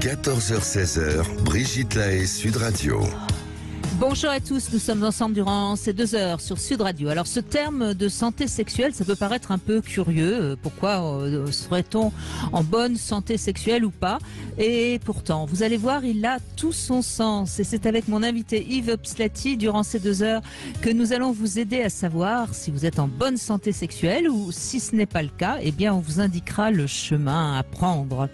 14h-16h, Brigitte Lahaie, Sud Radio. Bonjour à tous, nous sommes ensemble durant ces 2 heures sur Sud Radio. Alors ce terme de santé sexuelle, ça peut paraître un peu curieux. Pourquoi serait-on en bonne santé sexuelle ou pas? Et pourtant, vous allez voir, il a tout son sens. Et c'est avec mon invité Yves Pslati durant ces 2 heures que nous allons vous aider à savoir si vous êtes en bonne santé sexuelle ou si ce n'est pas le cas, eh bien on vous indiquera le chemin à prendre.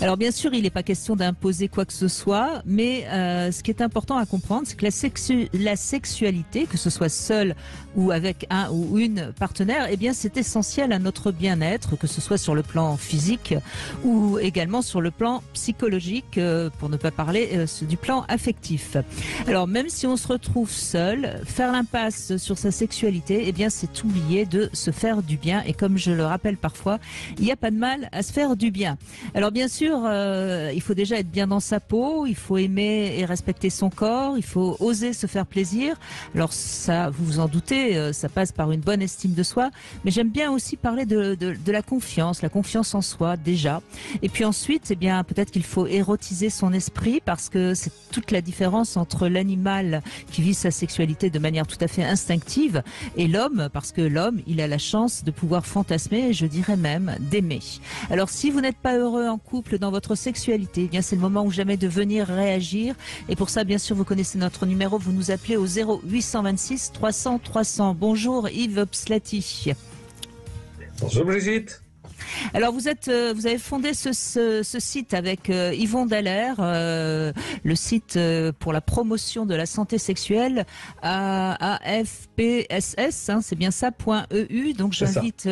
Alors bien sûr, il n'est pas question d'imposer quoi que ce soit, mais ce qui est important à comprendre, c'est que la sexualité, que ce soit seule ou avec un ou une partenaire, eh bien c'est essentiel à notre bien-être, que ce soit sur le plan physique ou également sur le plan psychologique, pour ne pas parler du plan affectif. Alors même si on se retrouve seul, faire l'impasse sur sa sexualité, eh bien c'est oublier de se faire du bien. Et comme je le rappelle parfois, il n'y a pas de mal à se faire du bien. Alors bien sûr, il faut déjà être bien dans sa peau, il faut aimer et respecter son corps, il faut oser se faire plaisir. Alors ça, vous vous en doutez, ça passe par une bonne estime de soi, mais j'aime bien aussi parler de la confiance en soi déjà. Et puis ensuite, eh bien peut-être qu'il faut érotiser son esprit, parce que c'est toute la différence entre l'animal qui vit sa sexualité de manière tout à fait instinctive et l'homme, parce que l'homme, il a la chance de pouvoir fantasmer, et je dirais même d'aimer. Alors si vous n'êtes pas heureux en couple dans votre sexualité, eh bien c'est le moment ou jamais de venir réagir. Et pour ça, bien sûr, vous connaissez notre numéro, vous nous appelez au 0826 300 300. Bonjour Yves Pslati. Bonjour Brigitte. Alors vous avez fondé ce site avec Yvon Dallaire, le site pour la promotion de la santé sexuelle, AFPSS, hein, c'est bien ça, .eu. Donc j'invite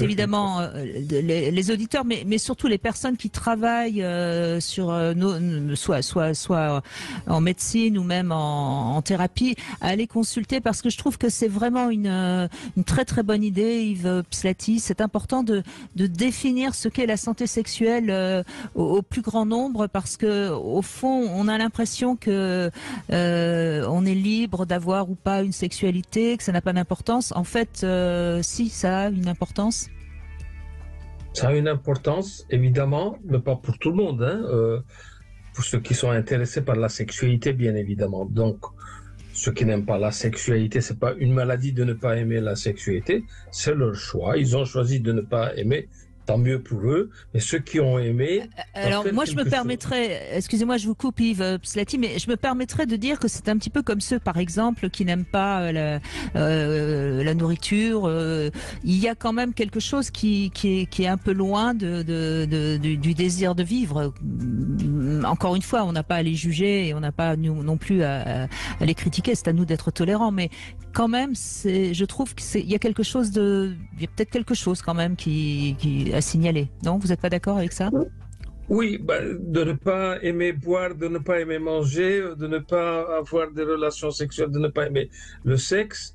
évidemment les auditeurs, mais surtout les personnes qui travaillent sur soit en médecine ou même en thérapie, à aller consulter, parce que je trouve que c'est vraiment une très très bonne idée, Yves Pslati. C'est important de définir ce qu'est la santé sexuelle au plus grand nombre, parce que au fond, on a l'impression que on est libre d'avoir ou pas une sexualité, que ça n'a pas d'importance. En fait, si, ça a une importance. Ça a une importance, évidemment, mais pas pour tout le monde, hein. Pour ceux qui sont intéressés par la sexualité, bien évidemment. Donc, ceux qui n'aiment pas la sexualité, c'est pas une maladie de ne pas aimer la sexualité, c'est leur choix. Ils ont choisi de ne pas aimer, tant mieux pour eux. Mais ceux qui ont aimé... Alors moi, je me permettrais, excusez-moi, je vous coupe Yves Pslati, mais je me permettrais de dire que c'est un petit peu comme ceux, par exemple, qui n'aiment pas la nourriture. Il y a quand même quelque chose qui est un peu loin du désir de vivre. Encore une fois, on n'a pas à les juger et on n'a pas non plus à les critiquer. C'est à nous d'être tolérants, mais quand même, je trouve qu'il y a peut-être quelque chose quand même qui à signaler. Non, vous n'êtes pas d'accord avec ça? Oui, de ne pas aimer boire, de ne pas aimer manger, de ne pas avoir des relations sexuelles, de ne pas aimer le sexe,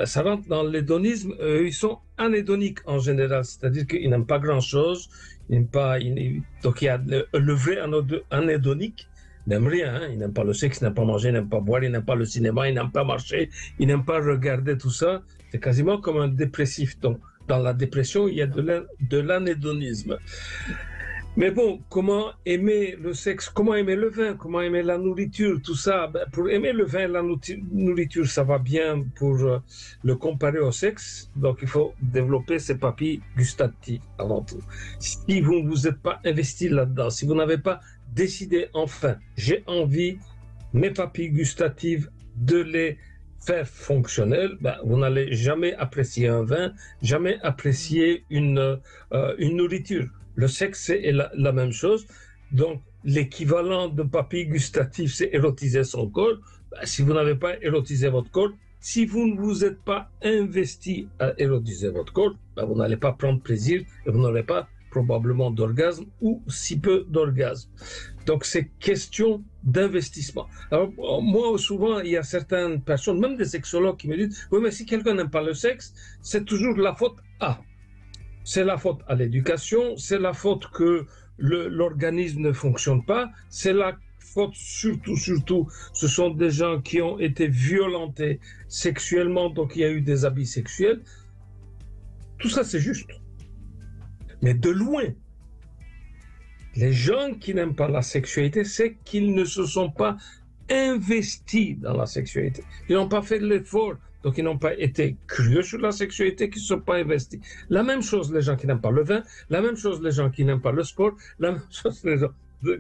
ça rentre dans l'hédonisme. Ils sont anédoniques en général, c'est-à-dire qu'ils n'aiment pas grand-chose. Donc il y a le vrai anédonique. Il n'aime rien, hein. Il n'aime pas le sexe, il n'aime pas manger, il n'aime pas boire, il n'aime pas le cinéma, il n'aime pas marcher, il n'aime pas regarder tout ça. C'est quasiment comme un dépressif. Donc, dans la dépression, il y a de l'anédonisme. Mais bon, comment aimer le sexe, comment aimer le vin, comment aimer la nourriture, tout ça. Pour aimer le vin et la nourriture, ça va bien pour le comparer au sexe. Donc, il faut développer ses papilles gustatives avant tout. Si vous ne vous êtes pas investi là-dedans, si vous n'avez pas décidé, enfin, j'ai envie, mes papilles gustatives, de les faire fonctionnelles, vous n'allez jamais apprécier un vin, jamais apprécier une nourriture. Le sexe, c'est la même chose. Donc, l'équivalent de papilles gustatives, c'est érotiser son corps. Si vous n'avez pas érotisé votre corps, si vous ne vous êtes pas investi à érotiser votre corps, vous n'allez pas prendre plaisir et vous n'aurez pas probablement d'orgasme ou si peu d'orgasme. Donc, c'est question d'investissement. Alors, moi, souvent, il y a certaines personnes, même des sexologues, qui me disent « Oui, mais si quelqu'un n'aime pas le sexe, c'est toujours la faute à... » C'est la faute à l'éducation, c'est la faute que l'organisme ne fonctionne pas, c'est la faute surtout, ce sont des gens qui ont été violentés sexuellement, donc il y a eu des abus sexuels. Tout ça, c'est juste. Mais de loin, Les gens qui n'aiment pas la sexualité, c'est qu'ils ne se sont pas investis dans la sexualité. Ils n'ont pas fait de l'effort, donc ils n'ont pas été curieux sur la sexualité, qui ne se sont pas investis. La même chose les gens qui n'aiment pas le vin, la même chose les gens qui n'aiment pas le sport, la même chose les gens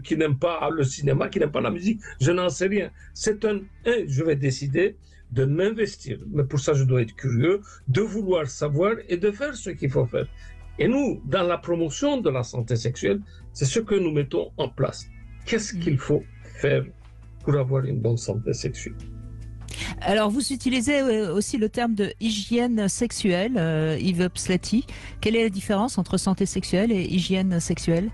qui n'aiment pas le cinéma, qui n'aiment pas la musique, je n'en sais rien. Je vais décider de m'investir, mais pour ça je dois être curieux, de vouloir savoir et de faire ce qu'il faut faire. Et nous, dans la promotion de la santé sexuelle, c'est ce que nous mettons en place. Qu'est-ce qu'il faut faire pour avoir une bonne santé sexuelle? Alors, vous utilisez aussi le terme de hygiène sexuelle, Yves Psláti. Quelle est la différence entre santé sexuelle et hygiène sexuelle?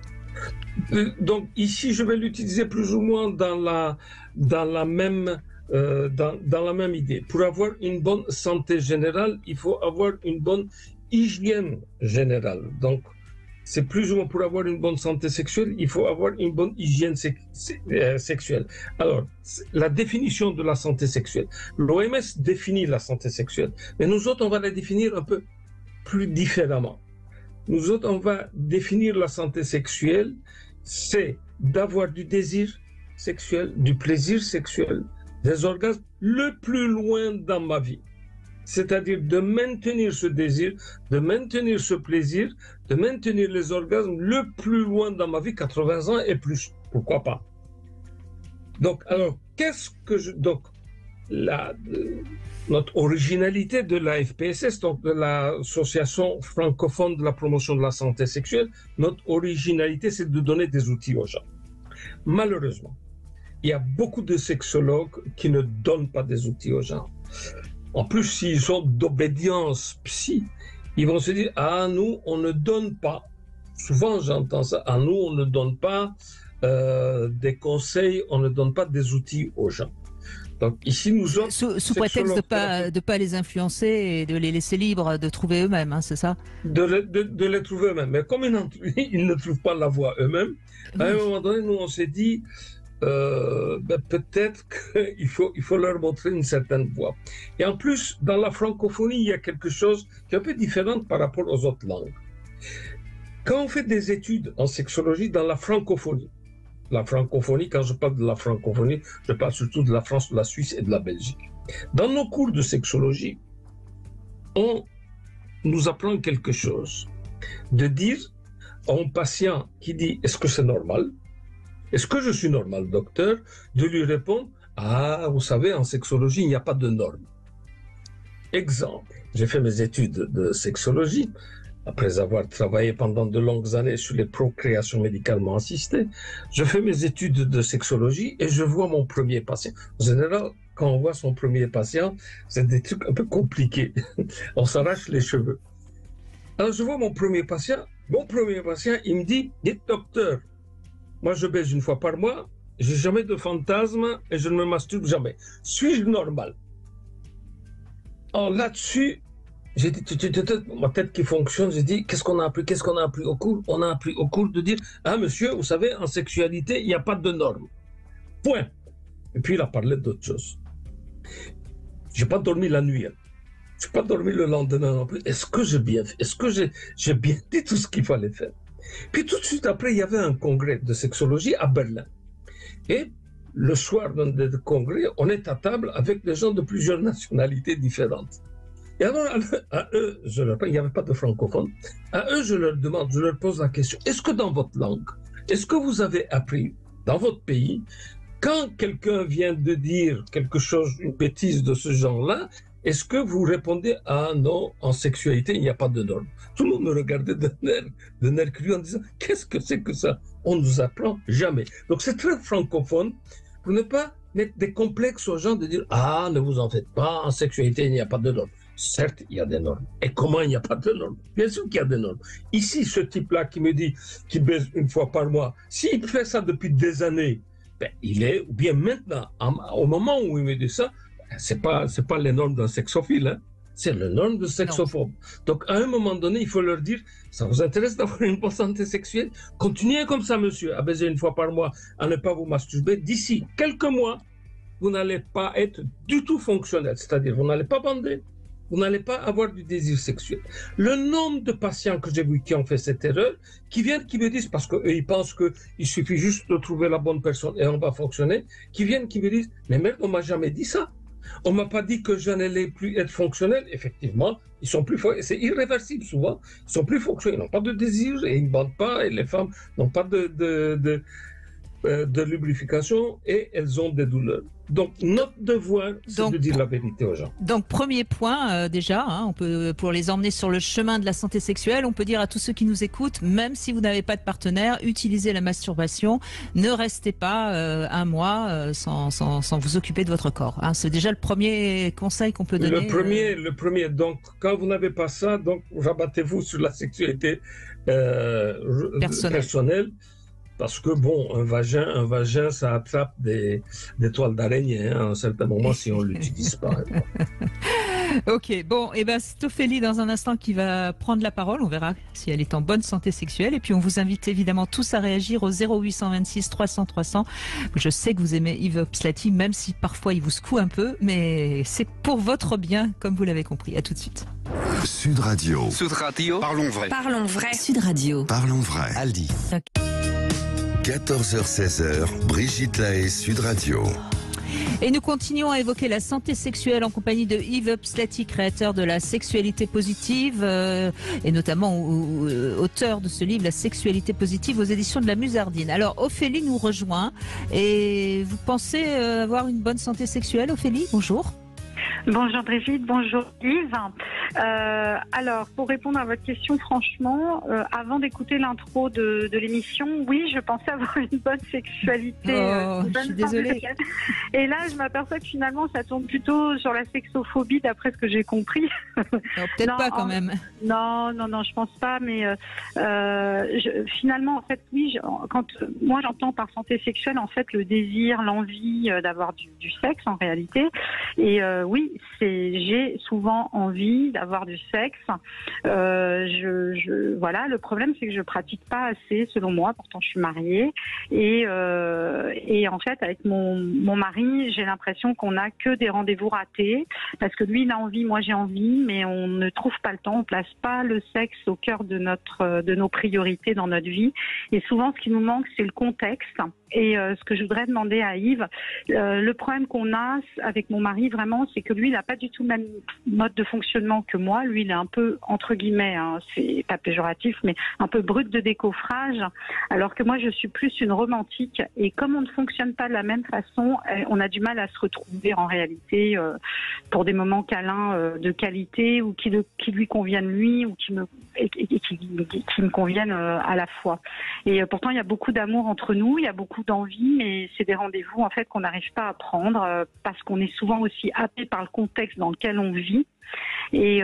Donc ici, je vais l'utiliser plus ou moins dans la même idée. Pour avoir une bonne santé générale, il faut avoir une bonne hygiène générale. Donc, c'est plus ou moins pour avoir une bonne santé sexuelle, il faut avoir une bonne hygiène sexuelle. Alors, la définition de la santé sexuelle. L'OMS définit la santé sexuelle, mais nous autres, on va la définir un peu plus différemment. Nous autres, on va définir la santé sexuelle, c'est d'avoir du désir sexuel, du plaisir sexuel, des orgasmes le plus loin dans ma vie. C'est-à-dire de maintenir ce désir, de maintenir ce plaisir, de maintenir les orgasmes le plus loin dans ma vie, 80 ans et plus. Pourquoi pas? Donc, alors, notre originalité de la FPSS, donc de l'Association francophone de la promotion de la santé sexuelle, notre originalité, c'est de donner des outils aux gens. Malheureusement, il y a beaucoup de sexologues qui ne donnent pas des outils aux gens. En plus, s'ils sont d'obédience psy, ils vont se dire « Ah, nous, on ne donne pas ». Souvent, j'entends ça. « Ah, nous, on ne donne pas des conseils, on ne donne pas des outils aux gens ». Donc ici, nous autres... Sous prétexte de pas les influencer et de les laisser libres de trouver eux-mêmes, hein, c'est ça? De les trouver eux-mêmes. Mais comme ils ne trouvent pas la voie eux-mêmes, à un moment donné, nous, on s'est dit... peut-être qu'il faut leur montrer une certaine voie. Et en plus, dans la francophonie, il y a quelque chose qui est un peu différent par rapport aux autres langues. Quand on fait des études en sexologie dans la francophonie, quand je parle de la francophonie, je parle surtout de la France, de la Suisse et de la Belgique. Dans nos cours de sexologie, on nous apprend quelque chose, de dire à un patient qui dit « Est-ce que c'est normal ?» Est-ce que je suis normal, docteur? De lui répondre, ah, vous savez, en sexologie, il n'y a pas de normes. Exemple, j'ai fait mes études de sexologie, après avoir travaillé pendant de longues années sur les procréations médicalement assistées. Je fais mes études de sexologie et je vois mon premier patient. En général, quand on voit son premier patient, c'est des trucs un peu compliqués. On s'arrache les cheveux. Alors, je vois mon premier patient, il me dit, dites docteur, moi, je baise une fois par mois, j'ai jamais de fantasme et je ne me masturbe jamais. Suis-je normal? Alors là-dessus, j'ai dit, ma tête qui fonctionne, j'ai dit, qu'est-ce qu'on a appris au cours? On a appris au cours de dire, ah monsieur, vous savez, en sexualité, il n'y a pas de normes. Point. Et puis il a parlé d'autre chose. J'ai pas dormi la nuit. J'ai pas dormi le lendemain non plus. Est-ce que j'ai bien fait? Est-ce que j'ai bien dit tout ce qu'il fallait faire? Puis tout de suite après, il y avait un congrès de sexologie à Berlin. Et le soir d'un des congrès, on est à table avec des gens de plusieurs nationalités différentes. Et alors, à eux, il n'y avait pas de francophones, à eux, je leur pose la question, est-ce que dans votre langue, est-ce que vous avez appris dans votre pays, quand quelqu'un vient de dire quelque chose, une bêtise de ce genre-là, est-ce que vous répondez « Ah non, en sexualité, il n'y a pas de normes » Tout le monde me regardait d'un air curieux en disant « Qu'est-ce que c'est que ça ?» On ne nous apprend jamais. Donc c'est très francophone pour ne pas mettre des complexes aux gens de dire « Ah, ne vous en faites pas, en sexualité, il n'y a pas de normes. » Certes, il y a des normes. Et comment il n'y a pas de normes? Bien sûr qu'il y a des normes. Ici, ce type-là qui me dit qu'il baise une fois par mois, s'il fait ça depuis des années, ben, il est, ou bien maintenant, au moment où il me dit ça, c'est pas les normes d'un sexophile, hein. C'est les normes de sexophobe. Donc, à un moment donné, il faut leur dire, ça vous intéresse d'avoir une bonne santé sexuelle? Continuez comme ça, monsieur, à baiser une fois par mois, à ne pas vous masturber. D'ici quelques mois, vous n'allez pas être du tout fonctionnel. C'est-à-dire, vous n'allez pas bander, vous n'allez pas avoir du désir sexuel. Le nombre de patients que j'ai vus qui ont fait cette erreur, qui viennent, qui me disent, parce qu'eux, ils pensent qu'il suffit juste de trouver la bonne personne et on va fonctionner, qui viennent, qui me disent, mais merde, on m'a jamais dit ça. On m'a pas dit que je n'allais plus être fonctionnel. Effectivement, ils sont plus, c'est irréversible souvent. Ils sont plus fonctionnels, ils n'ont pas de désir et ils ne bandent pas et les femmes n'ont pas de lubrification et elles ont des douleurs. Donc notre devoir, c'est de dire la vérité aux gens. Donc premier point déjà, on peut, pour les emmener sur le chemin de la santé sexuelle, on peut dire à tous ceux qui nous écoutent, même si vous n'avez pas de partenaire, utilisez la masturbation, ne restez pas un mois sans vous occuper de votre corps. C'est déjà le premier conseil qu'on peut donner. Le premier. Donc quand vous n'avez pas ça, donc rabattez-vous sur la sexualité personnelle. Parce que bon, un vagin, ça attrape des toiles d'araignée à un certain moment si on l'utilise pas. Ok, bon, et ben c'est Ophélie dans un instant qui va prendre la parole. On verra si elle est en bonne santé sexuelle. Et puis on vous invite évidemment tous à réagir au 0826 300 300. Je sais que vous aimez Yves Opslati, même si parfois il vous secoue un peu, mais c'est pour votre bien, comme vous l'avez compris. À tout de suite. Sud Radio. Sud Radio. Parlons vrai. Parlons vrai. Sud Radio. Parlons vrai. Aldi. 14h-16h, Brigitte Lahaie, Sud Radio. Et nous continuons à évoquer la santé sexuelle en compagnie de Yves Opslati, créateur de la sexualité positive et notamment auteur de ce livre, La sexualité positive aux éditions de la Musardine. Alors Ophélie nous rejoint et vous pensez avoir une bonne santé sexuelle, Ophélie? Bonjour. Bonjour Brigitte, bonjour Yves. Alors, pour répondre à votre question, franchement, avant d'écouter l'intro de l'émission, oui, je pensais avoir une bonne sexualité. Je suis désolée. Et là, je m'aperçois que finalement, ça tourne plutôt sur la sexophobie, d'après ce que j'ai compris. Peut-être pas quand même. Non, je pense pas, mais finalement, en fait, oui, quand moi j'entends par santé sexuelle, en fait, le désir, l'envie d'avoir du sexe en réalité. Et oui, j'ai souvent envie d'avoir du sexe. Voilà, le problème c'est que je pratique pas assez, selon moi. Pourtant, je suis mariée et en fait, avec mon mari, j'ai l'impression qu'on n'a que des rendez-vous ratés parce que lui, il a envie, moi j'ai envie, mais on ne trouve pas le temps, on place pas le sexe au cœur de nos priorités dans notre vie. Et souvent, ce qui nous manque, c'est le contexte. Et ce que je voudrais demander à Yves, le problème qu'on a avec mon mari, vraiment, c'est que lui, il n'a pas du tout le même mode de fonctionnement que moi. Lui, il est un peu, entre guillemets, c'est pas péjoratif, mais un peu brut de décoffrage, alors que moi, je suis plus une romantique. Et comme on ne fonctionne pas de la même façon, on a du mal à se retrouver en réalité pour des moments câlins de qualité ou qui lui conviennent lui ou qui me conviennent à la fois. Et pourtant, il y a beaucoup d'amour entre nous, il y a beaucoup d'envie, mais c'est des rendez-vous en fait qu'on n'arrive pas à prendre parce qu'on est souvent aussi happé par le contexte dans lequel on vit. Et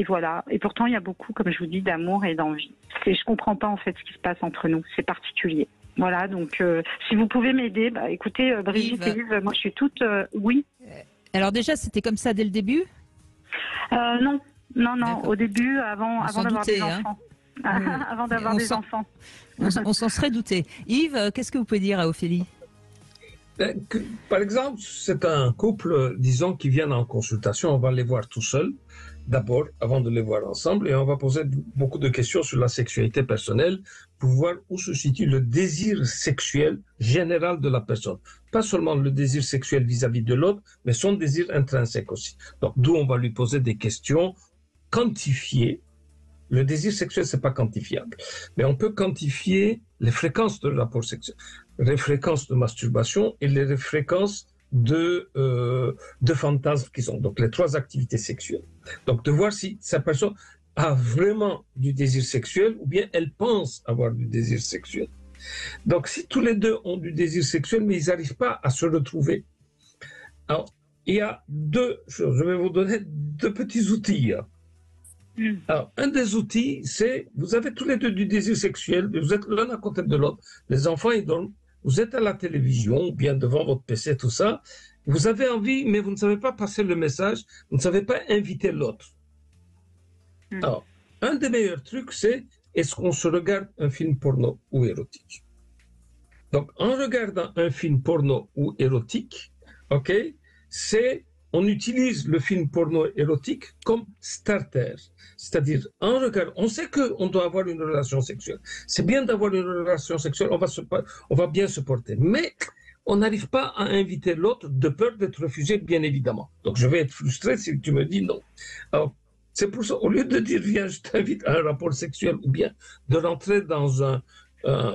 voilà. Et pourtant, il y a beaucoup, comme je vous dis, d'amour et d'envie. Et je comprends pas en fait ce qui se passe entre nous. C'est particulier. Voilà. Donc, si vous pouvez m'aider, écoutez, Brigitte et Yves, moi je suis toute oui. Alors déjà, c'était comme ça dès le début? Non. Au début, avant d'avoir des enfants. Avant d'avoir des enfants. On s'en serait douté. Yves, qu'est-ce que vous pouvez dire à Ophélie? Par exemple, c'est un couple, disons, qui viennent en consultation, on va les voir tout seuls, d'abord, avant de les voir ensemble, et on va poser beaucoup de questions sur la sexualité personnelle pour voir où se situe le désir sexuel général de la personne. Pas seulement le désir sexuel vis-à-vis de l'autre, mais son désir intrinsèque aussi. Donc, d'où on va lui poser des questions quantifiées. Le désir sexuel, c'est pas quantifiable, mais on peut quantifier les fréquences de rapport sexuel, les fréquences de masturbation et les fréquences de fantasmes qu'ils ont. Donc les trois activités sexuelles. Donc de voir si sa personne a vraiment du désir sexuel ou bien elle pense avoir du désir sexuel. Donc si tous les deux ont du désir sexuel, mais ils n'arrivent pas à se retrouver. Alors il y a deux choses. Je vais vous donner deux petits outils. Alors, un des outils, c'est, vous avez tous les deux du désir sexuel, vous êtes l'un à côté de l'autre, les enfants, ils dorment, vous êtes à la télévision, bien devant votre PC, tout ça, vous avez envie, mais vous ne savez pas passer le message, vous ne savez pas inviter l'autre. Alors, un des meilleurs trucs, c'est, est-ce qu'on se regarde un film porno ou érotique? Donc, en regardant un film porno ou érotique, ok, c'est on utilise le film porno érotique comme starter. C'est-à-dire, en regard, on sait qu'on doit avoir une relation sexuelle. C'est bien d'avoir une relation sexuelle, on va bien se porter. Mais on n'arrive pas à inviter l'autre de peur d'être refusé, bien évidemment. Donc, je vais être frustré si tu me dis non. Alors, c'est pour ça, au lieu de dire, viens, je t'invite à un rapport sexuel, ou bien de rentrer dans un...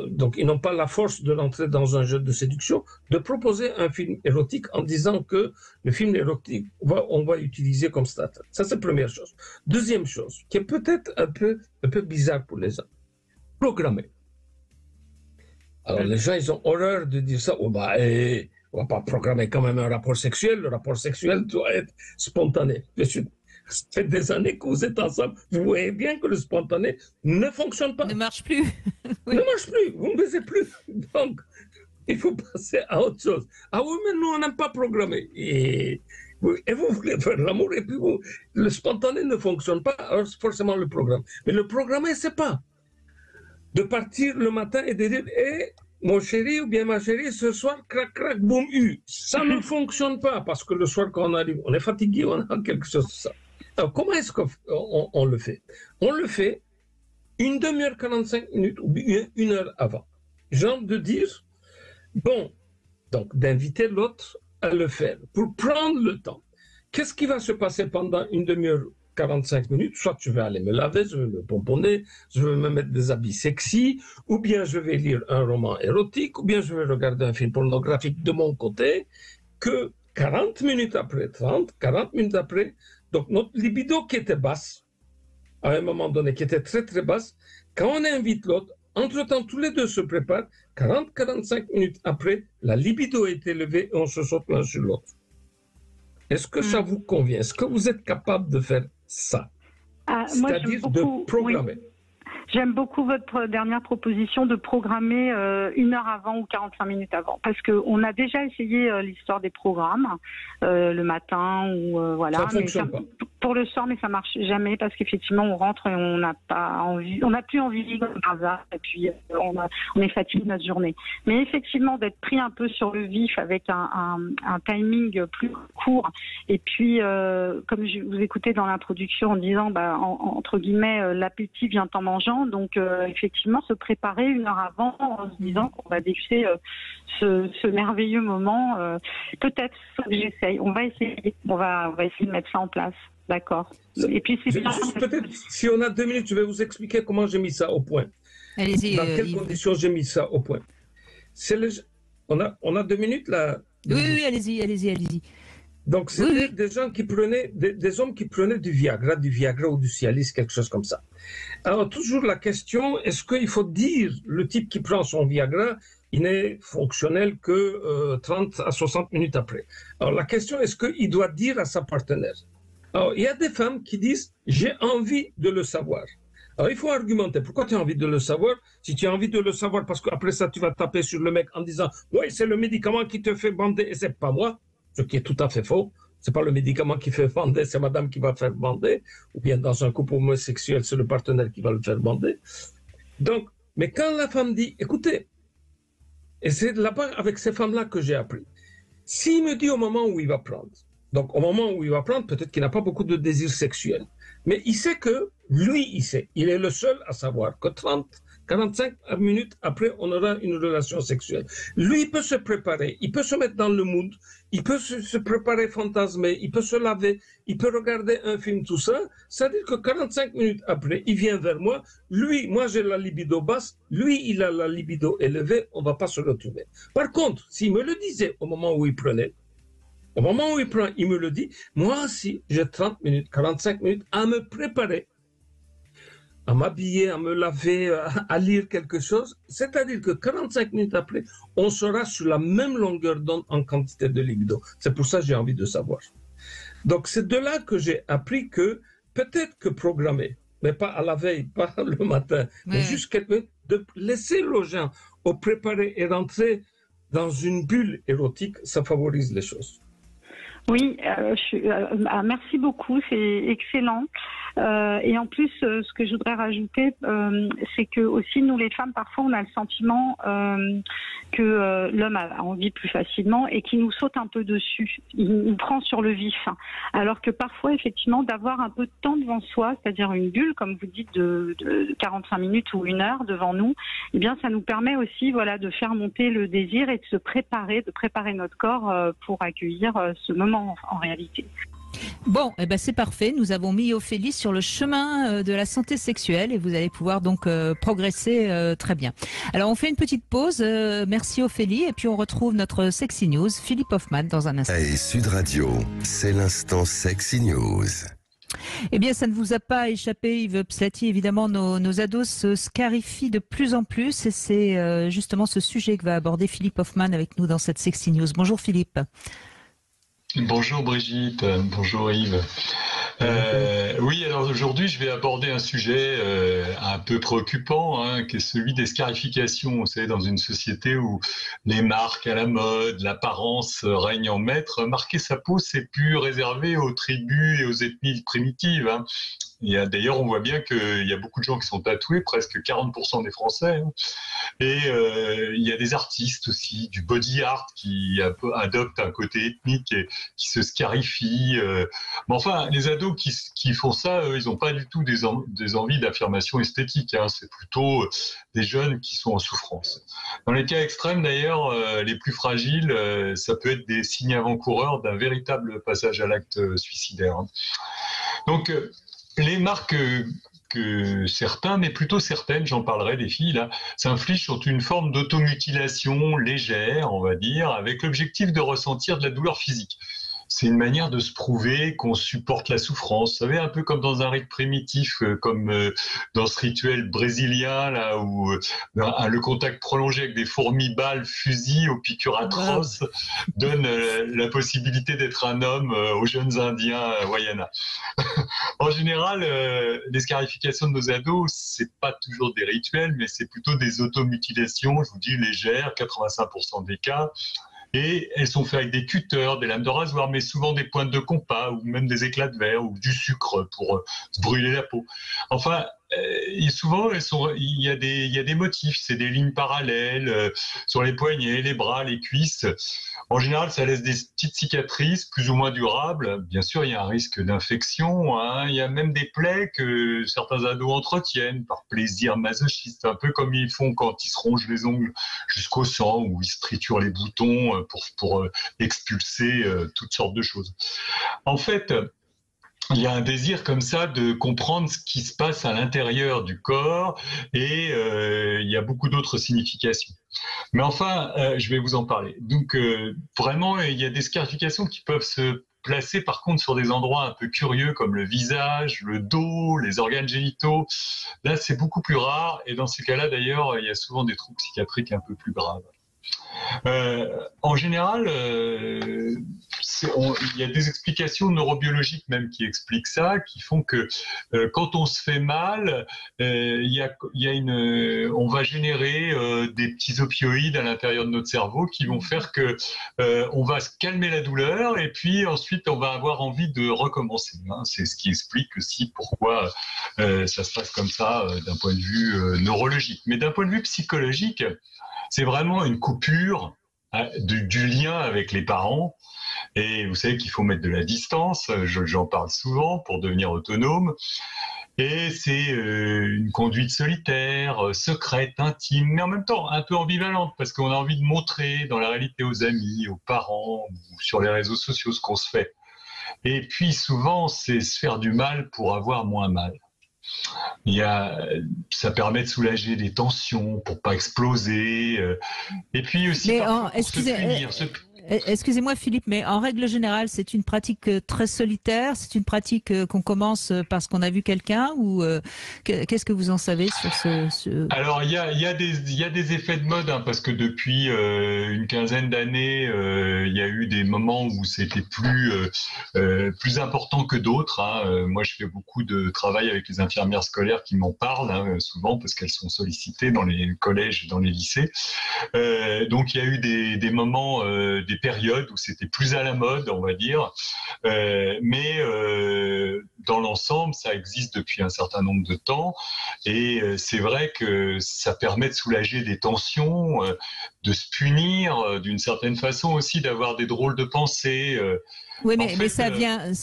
donc, ils n'ont pas la force de rentrer dans un jeu de séduction, de proposer un film érotique en disant que le film érotique, on va utiliser comme starter. Ça, c'est la première chose. Deuxième chose, qui est peut-être un peu bizarre pour les gens, programmer. Alors, les gens, ils ont horreur de dire ça. Oh, bah, on ne va pas programmer quand même un rapport sexuel. Le rapport sexuel doit être spontané. Ça fait des années que vous êtes ensemble. Vous voyez bien que le spontané ne fonctionne pas. Ne marche plus. Oui. Ne marche plus. Vous ne baisez plus. Donc, il faut passer à autre chose. Ah oui, mais nous, on n'aime pas programmer. Et vous voulez faire l'amour et puis le spontané ne fonctionne pas. Alors, c'est forcément le programme. Mais le programmer, c'est pas de partir le matin et de dire mon chéri ou bien ma chérie, ce soir, crac, crac, boum, ça ne fonctionne pas parce que le soir, quand on arrive, on est fatigué, on a quelque chose de ça. Alors, comment est-ce qu'on le fait? On le fait une demi-heure, 45 minutes ou une heure avant. Genre de dire, bon, donc d'inviter l'autre à le faire pour prendre le temps. Qu'est-ce qui va se passer pendant une demi-heure, 45 minutes? Soit je vais aller me laver, je vais me pomponner, je vais me mettre des habits sexy, ou bien je vais lire un roman érotique, ou bien je vais regarder un film pornographique de mon côté, que 40 minutes après, 40 minutes après, donc notre libido qui était basse, à un moment donné, qui était très très basse, quand on invite l'autre, entre-temps, tous les deux se préparent, 40-45 minutes après, la libido est élevée et on se saute l'un sur l'autre. Est-ce que ça vous convient? Est-ce que vous êtes capable de faire ça? C'est-à-dire de programmer. Oui. J'aime beaucoup votre dernière proposition de programmer une heure avant ou 45 minutes avant. Parce qu'on a déjà essayé l'histoire des programmes le matin ou voilà. Ça ne fonctionne pas. Pour le soir, mais ça marche jamais parce qu'effectivement, on rentre et on n'a pas envie, on n'a plus envie comme par hasard et puis on est fatigué de notre journée. Mais effectivement, d'être pris un peu sur le vif avec un timing plus court et puis, comme je vous écoutais dans l'introduction en disant, entre guillemets, l'appétit vient en mangeant. Donc, effectivement, se préparer une heure avant en se disant qu'on va déguster ce merveilleux moment. Peut-être que j'essaye. On va essayer de mettre ça en place. D'accord. Et puis peut-être, si on a 2 minutes, je vais vous expliquer comment j'ai mis ça au point. Allez-y. Dans quelles conditions j'ai mis ça au point. On a 2 minutes là. Oui, allez-y. Donc, c'était des gens qui prenaient, des hommes qui prenaient du Viagra ou du Cialis, quelque chose comme ça. Alors, toujours la question, est-ce qu'il faut dire, le type qui prend son Viagra, il n'est fonctionnel que 30 à 60 minutes après. Alors, la question, est-ce qu'il doit dire à sa partenaire? Alors, il y a des femmes qui disent, j'ai envie de le savoir. Alors, il faut argumenter. Pourquoi tu as envie de le savoir? Si tu as envie de le savoir, parce qu'après ça, tu vas taper sur le mec en disant, oui, c'est le médicament qui te fait bander et c'est pas moi. Ce qui est tout à fait faux. C'est pas le médicament qui fait bander, c'est madame qui va faire bander. Ou bien dans un couple homosexuel, c'est le partenaire qui va le faire bander. Donc, mais quand la femme dit, écoutez, et c'est là-bas avec ces femmes-là que j'ai appris. S'il me dit au moment où il va prendre, donc au moment où il va prendre, peut-être qu'il n'a pas beaucoup de désir sexuel, mais il sait que, lui, il est le seul à savoir que 45 minutes après, on aura une relation sexuelle. Lui, il peut se préparer, il peut se mettre dans le mood, il peut se préparer, fantasmer, il peut se laver, il peut regarder un film, tout ça. C'est-à-dire que 45 minutes après, il vient vers moi. Lui, moi, j'ai la libido basse. Lui, il a la libido élevée. On ne va pas se retrouver. Par contre, s'il me le disait au moment où il prenait, au moment où il prend, il me le dit, moi aussi, j'ai 30 minutes, 45 minutes à me préparer, à m'habiller, à me laver, à lire quelque chose. C'est-à-dire que 45 minutes après, on sera sur la même longueur d'onde en quantité de libido. C'est pour ça que j'ai envie de savoir. Donc, c'est de là que j'ai appris que peut-être que programmer, mais pas à la veille, pas le matin, mais juste de laisser les gens au préparer et rentrer dans une bulle érotique, ça favorise les choses. Oui, merci beaucoup, c'est excellent. Et en plus, ce que je voudrais rajouter, c'est que aussi nous les femmes, parfois, on a le sentiment que l'homme a envie plus facilement et qu'il nous saute un peu dessus. Il nous prend sur le vif. Alors que parfois, effectivement, d'avoir un peu de temps devant soi, c'est-à-dire une bulle, comme vous dites, de 45 minutes ou 1 heure devant nous, eh bien, ça nous permet aussi, voilà, de faire monter le désir et de se préparer, de préparer notre corps pour accueillir ce moment en réalité. Bon, eh ben c'est parfait. Nous avons mis Ophélie sur le chemin de la santé sexuelle et vous allez pouvoir donc progresser très bien. Alors on fait une petite pause. Merci Ophélie et puis on retrouve notre Sexy News, Philippe Hoffman, dans un instant. Et Sud Radio, c'est l'instant Sexy News. Eh bien, ça ne vous a pas échappé, Yves Psati. Évidemment, nos ados se scarifient de plus en plus et c'est justement ce sujet que va aborder Philippe Hoffman avec nous dans cette Sexy News. Bonjour Philippe. Bonjour Brigitte, bonjour Yves. Oui, alors aujourd'hui je vais aborder un sujet un peu préoccupant, qui est celui des scarifications. Vous savez, dans une société où les marques à la mode, l'apparence règnent en maître, marquer sa peau, c'est plus réservé aux tribus et aux ethnies primitives. D'ailleurs, on voit bien qu'il y a beaucoup de gens qui sont tatoués, presque 40% des Français. Et il y a des artistes aussi, du body art qui adoptent un côté ethnique et qui se scarifient. Mais enfin, les ados qui font ça, ils n'ont pas du tout des envies d'affirmation esthétique. C'est plutôt des jeunes qui sont en souffrance. Dans les cas extrêmes, d'ailleurs, les plus fragiles, ça peut être des signes avant-coureurs d'un véritable passage à l'acte suicidaire. Donc, les marques que certains, mais plutôt certaines, j'en parlerai des filles, là, s'infligent sur une forme d'automutilation légère, on va dire, avec l'objectif de ressentir de la douleur physique. C'est une manière de se prouver qu'on supporte la souffrance. Vous savez, un peu comme dans un rite primitif, comme dans ce rituel brésilien, là où le contact prolongé avec des fourmis balles, fusils aux piqûres atroces, donne la possibilité d'être un homme aux jeunes Indiens Wayana. En général, les scarifications de nos ados, c'est pas toujours des rituels, mais c'est plutôt des automutilations, je vous dis, légères, 85% des cas. Et elles sont faites avec des cutters, des lames de rasoir, mais souvent des pointes de compas ou même des éclats de verre ou du sucre pour se brûler la peau. Enfin, souvent, il y a des motifs, c'est des lignes parallèles sur les poignets, les bras, les cuisses. En général, ça laisse des petites cicatrices plus ou moins durables. Bien sûr, il y a un risque d'infection. Il y a même des plaies que certains ados entretiennent par plaisir masochiste, un peu comme ils font quand ils se rongent les ongles jusqu'au sang ou ils se triturent les boutons pour expulser toutes sortes de choses. En fait, il y a un désir comme ça de comprendre ce qui se passe à l'intérieur du corps et il y a beaucoup d'autres significations. Mais enfin, je vais vous en parler. Donc vraiment, il y a des scarifications qui peuvent se placer par contre sur des endroits un peu curieux comme le visage, le dos, les organes génitaux. Là, c'est beaucoup plus rare et dans ces cas-là, d'ailleurs, il y a souvent des troubles psychiatriques un peu plus graves. En général, il y a des explications neurobiologiques même qui expliquent ça, qui font que quand on se fait mal, on va générer des petits opioïdes à l'intérieur de notre cerveau qui vont faire que on va se calmer la douleur et puis ensuite on va avoir envie de recommencer. C'est ce qui explique aussi pourquoi ça se passe comme ça d'un point de vue neurologique. Mais d'un point de vue psychologique, c'est vraiment une coupure du lien avec les parents. Et vous savez qu'il faut mettre de la distance, j'en parle souvent, pour devenir autonome. Et c'est une conduite solitaire, secrète, intime, mais en même temps un peu ambivalente, parce qu'on a envie de montrer dans la réalité aux amis, aux parents, ou sur les réseaux sociaux ce qu'on se fait. Et puis souvent, c'est se faire du mal pour avoir moins mal. Ça permet de soulager les tensions pour pas exploser. Et puis aussi, pour se punir. Excusez-moi Philippe, mais en règle générale, c'est une pratique très solitaire, c'est une pratique qu'on commence parce qu'on a vu quelqu'un ou qu'est-ce que vous en savez sur ce... Alors il y a des effets de mode parce que depuis une quinzaine d'années, il y a eu des moments où c'était plus important que d'autres. Moi, je fais beaucoup de travail avec les infirmières scolaires qui m'en parlent souvent parce qu'elles sont sollicitées dans les collèges et dans les lycées. Donc il y a eu des moments, des périodes où c'était plus à la mode, on va dire. Mais dans l'ensemble, ça existe depuis un certain nombre de temps. Et c'est vrai que ça permet de soulager des tensions, de se punir d'une certaine façon aussi, d'avoir des drôles de pensées. Oui, mais ça vient. Enfin,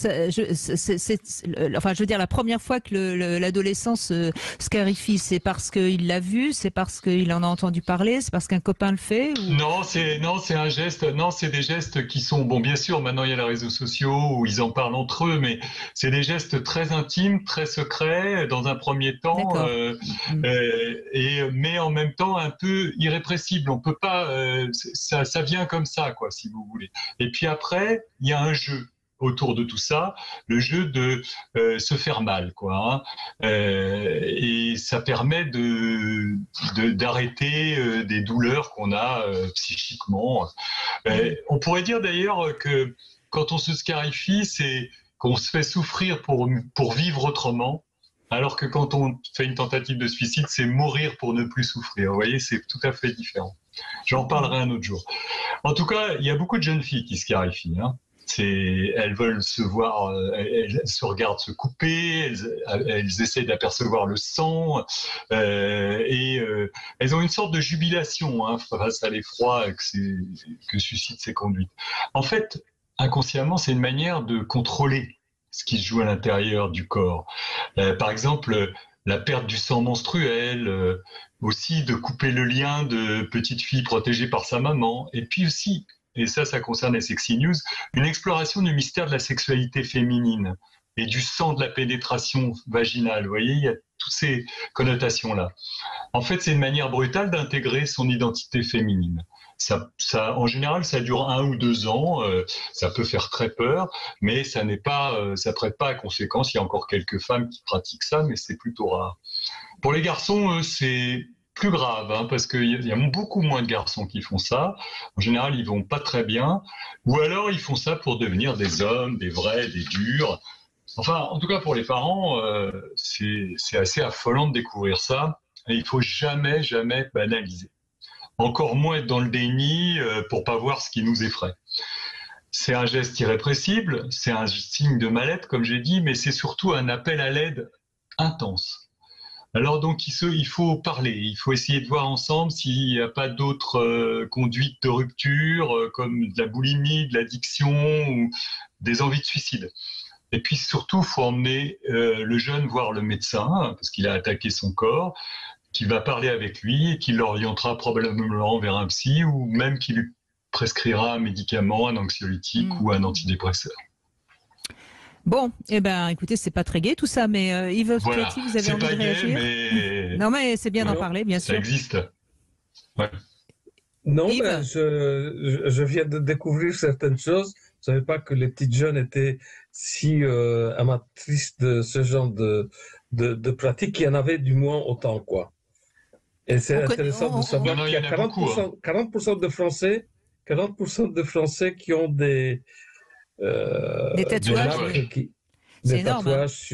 je veux dire, la première fois que l'adolescent se scarifie, c'est parce qu'il l'a vu, c'est parce qu'il en a entendu parler, c'est parce qu'un copain le fait ou... Non, c'est un geste. Non, c'est des gestes qui sont bon. Bien sûr, maintenant il y a les réseaux sociaux où ils en parlent entre eux, mais c'est des gestes très intimes, très secrets dans un premier temps, mais en même temps un peu irrépressible. On peut pas. Ça vient comme ça, quoi, si vous voulez. Et puis après, il y a un jeu autour de tout ça, le jeu de se faire mal, quoi. Et ça permet d'arrêter des douleurs qu'on a psychiquement. On pourrait dire d'ailleurs que quand on se scarifie, c'est qu'on se fait souffrir pour vivre autrement, alors que quand on fait une tentative de suicide, c'est mourir pour ne plus souffrir. Vous voyez, c'est tout à fait différent. J'en parlerai un autre jour. En tout cas, il y a beaucoup de jeunes filles qui scarifient, hein. Elles veulent se voir, elles se regardent se couper, elles essaient d'apercevoir le sang, et elles ont une sorte de jubilation, hein, face à l'effroi que suscitent ces conduites. En fait, inconsciemment, c'est une manière de contrôler ce qui se joue à l'intérieur du corps. Par exemple, la perte du sang menstruel, aussi de couper le lien de petite fille protégée par sa maman, et puis aussi, et ça concerne les Sexy News, une exploration du mystère de la sexualité féminine et du sang de la pénétration vaginale. Vous voyez, il y a toutes ces connotations-là. En fait, c'est une manière brutale d'intégrer son identité féminine. Ça, en général, ça dure 1 ou 2 ans. Ça peut faire très peur, mais ça prête pas à conséquence. Il y a encore quelques femmes qui pratiquent ça, mais c'est plutôt rare. Pour les garçons, c'est plus grave, hein, parce qu'il y a beaucoup moins de garçons qui font ça. En général, ils vont pas très bien. Ou alors, ils font ça pour devenir des hommes, des vrais, des durs. Enfin, en tout cas, pour les parents, c'est assez affolant de découvrir ça. Et il faut jamais banaliser. Encore moins être dans le déni pour pas voir ce qui nous effraie. C'est un geste irrépressible, c'est un signe de mal-être, comme j'ai dit, mais c'est surtout un appel à l'aide intense. Alors donc il faut parler, il faut essayer de voir ensemble s'il n'y a pas d'autres conduites de rupture, comme de la boulimie, de l'addiction ou des envies de suicide. Et puis surtout, il faut emmener le jeune voir le médecin, parce qu'il a attaqué son corps, qui va parler avec lui et qui l'orientera probablement vers un psy ou même qui lui prescrira un médicament, un anxiolytique ou un antidépresseur. Bon, écoutez, c'est pas très gai tout ça, mais Yves, voilà. vous avez envie de réagir? Mais... Non, mais c'est bien d'en parler, bien sûr. Ça existe. Ouais. Non, je viens de découvrir certaines choses. Je ne savais pas que les petites jeunes étaient si amatrices de ce genre de pratiques. Il y en avait du moins autant, quoi. Et c'est intéressant de savoir qu'il y a 40% de Français, 40% de Français qui ont des tatouages. Des tatouages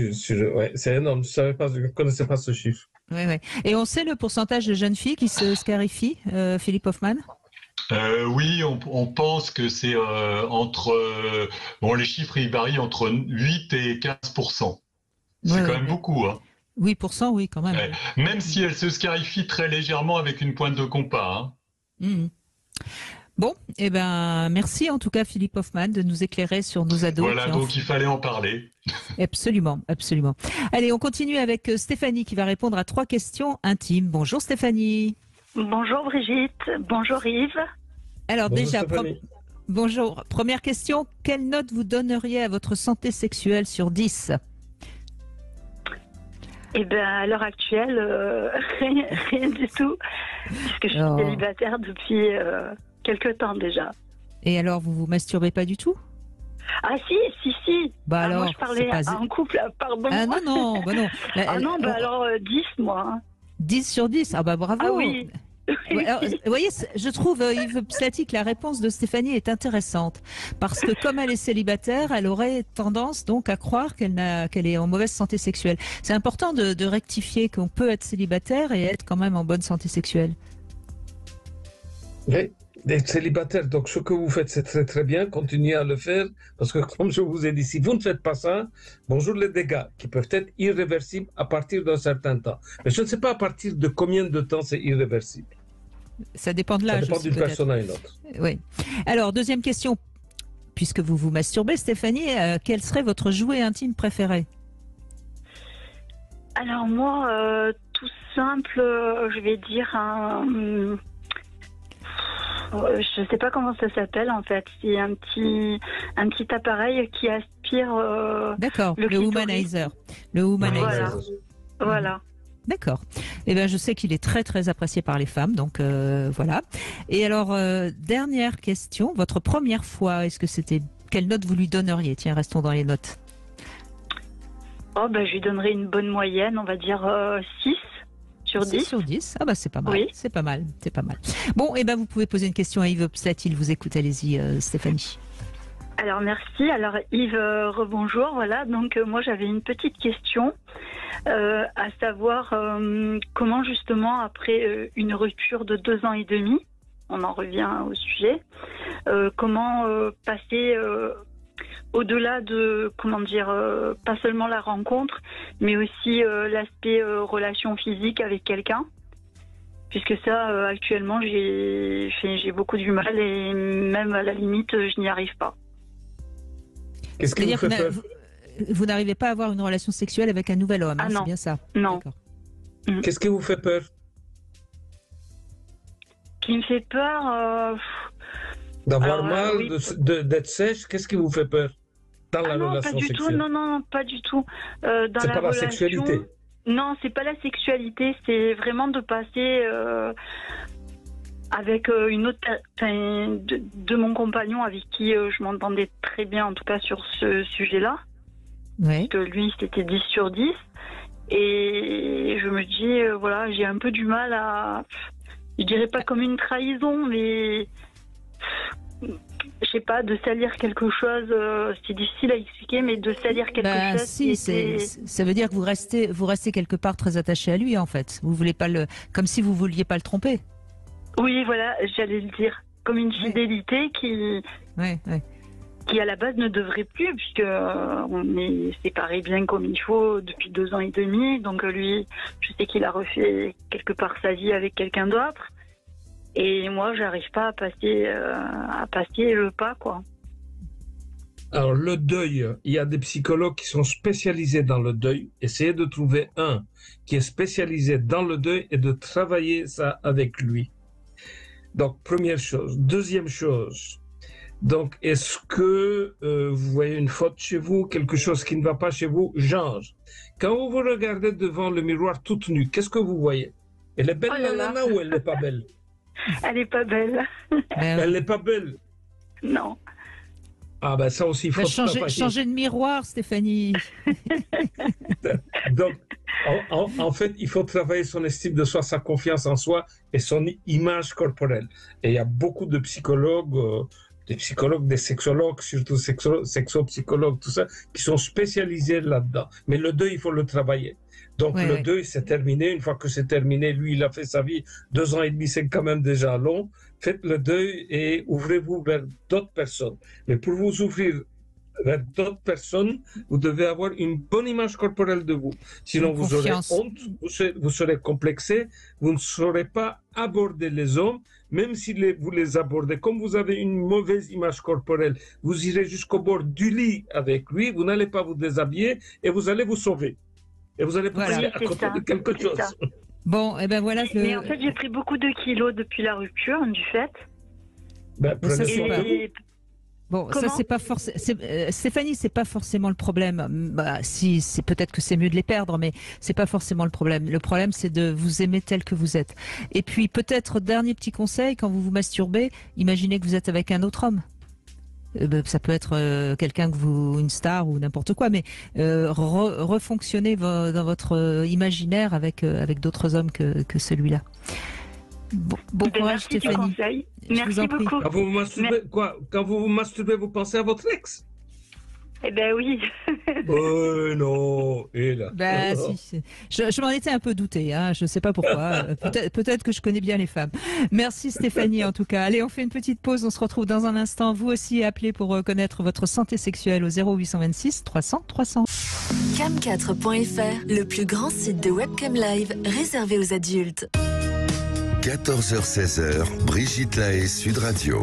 c'est énorme. Je ne connaissais pas ce chiffre. Oui. Et on sait le pourcentage de jeunes filles qui se scarifient, Philippe Hoffman? Oui, on pense que c'est entre... les chiffres, ils varient entre 8 et 15%. C'est quand même beaucoup, hein. 8%, oui, quand même. Même si elles se scarifient très légèrement avec une pointe de compas. Hein. Bon, merci en tout cas Philippe Hoffman de nous éclairer sur nos ados. Voilà, donc il fallait en parler. Absolument. Allez, on continue avec Stéphanie qui va répondre à 3 questions intimes. Bonjour Stéphanie. Bonjour Brigitte, bonjour Yves. Alors bonjour déjà, bonjour. Première question, quelle note vous donneriez à votre santé sexuelle sur 10 ? À l'heure actuelle, rien du tout, puisque je suis célibataire depuis quelques temps déjà. Et alors, vous masturbez pas du tout ? Ah si. Alors, moi je parlais à un couple, pardon. Ah non. Alors 10 moi. 10 sur 10, bravo. Ah oui. Alors, vous voyez, je trouve, Yves Pslati, que la réponse de Stéphanie est intéressante. Parce que comme elle est célibataire, elle aurait tendance donc à croire qu'elle est en mauvaise santé sexuelle. C'est important de rectifier qu'on peut être célibataire et être quand même en bonne santé sexuelle. Oui, D'être célibataire, donc ce que vous faites, c'est très très bien, continuez à le faire, parce que comme je vous ai dit, si vous ne faites pas ça, bonjour les dégâts, qui peuvent être irréversibles à partir d'un certain temps. Mais je ne sais pas à partir de combien de temps c'est irréversible. Ça dépend de Ça l'âge. dépend d'une personne à une autre. Oui. Alors, deuxième question. Puisque vous vous masturbez, Stéphanie, quel serait votre jouet intime préféré? Alors moi, tout simple, je vais dire un... Je ne sais pas comment ça s'appelle en fait. C'est un petit appareil qui aspire D'accord, le clitoris. womanizer. Le womanizer. Voilà. D'accord. Eh bien, je sais qu'il est très très apprécié par les femmes, donc voilà. Et alors, dernière question. Votre première fois, est-ce que c'était... Quelle note vous lui donneriez? Tiens, restons dans les notes. Oh, ben, je lui donnerais une bonne moyenne, on va dire 6 sur 10. 6 sur 10. Ah bah c'est pas mal. Oui. C'est pas mal. C'est pas mal. Bon, et ben vous pouvez poser une question à Yves Obslat, il vous écoute. Allez-y, Stéphanie. Alors merci. Alors Yves, rebonjour. Voilà. Donc moi j'avais une petite question, à savoir comment justement après une rupture de 2 ans et demi, on en revient au sujet, comment passer au-delà de, comment dire, pas seulement la rencontre, mais aussi l'aspect relation physique avec quelqu'un. Puisque ça, actuellement, j'ai beaucoup du mal et même à la limite, je n'y arrive pas. Qu'est-ce qui vous fait peur? Vous n'arrivez pas à avoir une relation sexuelle avec un nouvel homme, Ah non. C'est bien ça? Non. Qu'est-ce qui vous fait peur? Qui me fait peur D'avoir Alors, mal, oui. d'être sèche? Qu'est-ce qui vous fait peur dans la non, relation pas du sexuelle? tout. Non, pas du tout. Dans C'est la pas la relation, sexualité? Non, c'est pas la sexualité. C'est vraiment de passer avec une autre, de mon compagnon avec qui je m'entendais très bien, en tout cas sur ce sujet-là. Oui. Que lui, c'était 10 sur 10. Et je me dis, voilà, j'ai un peu du mal à... Je dirais pas comme une trahison, mais... Je sais pas, de salir quelque chose, c'est difficile à expliquer, mais de salir quelque chose... Si, ça veut dire que vous restez quelque part très attaché à lui, en fait. Vous voulez pas comme si vous vouliez pas le tromper. Oui, voilà, j'allais le dire. Comme une fidélité qui à la base ne devrait plus, puisque on est séparés bien comme il faut depuis 2 ans et demi. Donc lui, je sais qu'il a refait quelque part sa vie avec quelqu'un d'autre. Et moi, j'arrive pas à passer le pas, quoi. Alors, le deuil, il y a des psychologues qui sont spécialisés dans le deuil. Essayez de trouver un qui est spécialisé dans le deuil et de travailler ça avec lui. Donc, première chose. Deuxième chose, donc, est-ce que vous voyez une faute chez vous, quelque chose qui ne va pas chez vous? Change. Quand vous vous regardez devant le miroir toute nue, qu'est-ce que vous voyez? Elle est belle, la nana, ou elle n'est pas belle? Elle est pas belle. Elle n'est pas belle? Non. Ah ben ça aussi, il faut changer de miroir, Stéphanie. Donc, en fait, il faut travailler son estime de soi, sa confiance en soi et son image corporelle. Et il y a beaucoup de psychologues, des sexologues, surtout sexopsychologues, tout ça, qui sont spécialisés là-dedans. Mais le deuil, il faut le travailler. Donc le deuil, c'est terminé. Une fois que c'est terminé, lui, il a fait sa vie. 2 ans et demi, c'est quand même déjà long. Faites le deuil et ouvrez-vous vers d'autres personnes. Mais pour vous ouvrir vers d'autres personnes, vous devez avoir une bonne image corporelle de vous. Sinon, vous aurez honte, vous serez complexé, vous ne saurez pas aborder les hommes, même si vous les abordez. Comme vous avez une mauvaise image corporelle, vous irez jusqu'au bord du lit avec lui, vous n'allez pas vous déshabiller et vous allez vous sauver. Et vous allez passer à côté de quelque chose. Bon, et ben voilà. Mais en fait, j'ai pris beaucoup de kilos depuis la rupture, du fait. Ben, prenez soin de vous. Bon, ça c'est pas forcément. Stéphanie, c'est pas forcément le problème. Bah, si, c'est peut-être que c'est mieux de les perdre, mais c'est pas forcément le problème. Le problème, c'est de vous aimer tel que vous êtes. Et puis peut-être dernier petit conseil, quand vous vous masturbez, imaginez que vous êtes avec un autre homme. Ça peut être quelqu'un une star ou n'importe quoi, mais refonctionnez dans votre imaginaire avec d'autres hommes que celui-là. Bon courage, Stéphanie. Merci beaucoup. Quand vous vous masturbez, vous pensez à votre ex? Eh ben oui. Oh non, et là. Ben si, je m'en étais un peu douté, hein, je ne sais pas pourquoi. Peut-être que je connais bien les femmes. Merci Stéphanie en tout cas. Allez, on fait une petite pause, on se retrouve dans un instant. Vous aussi appelez pour connaître votre santé sexuelle au 0826 300 300. Cam4.fr, le plus grand site de webcam live réservé aux adultes. 14h-16h, Brigitte Lahaie, Sud Radio.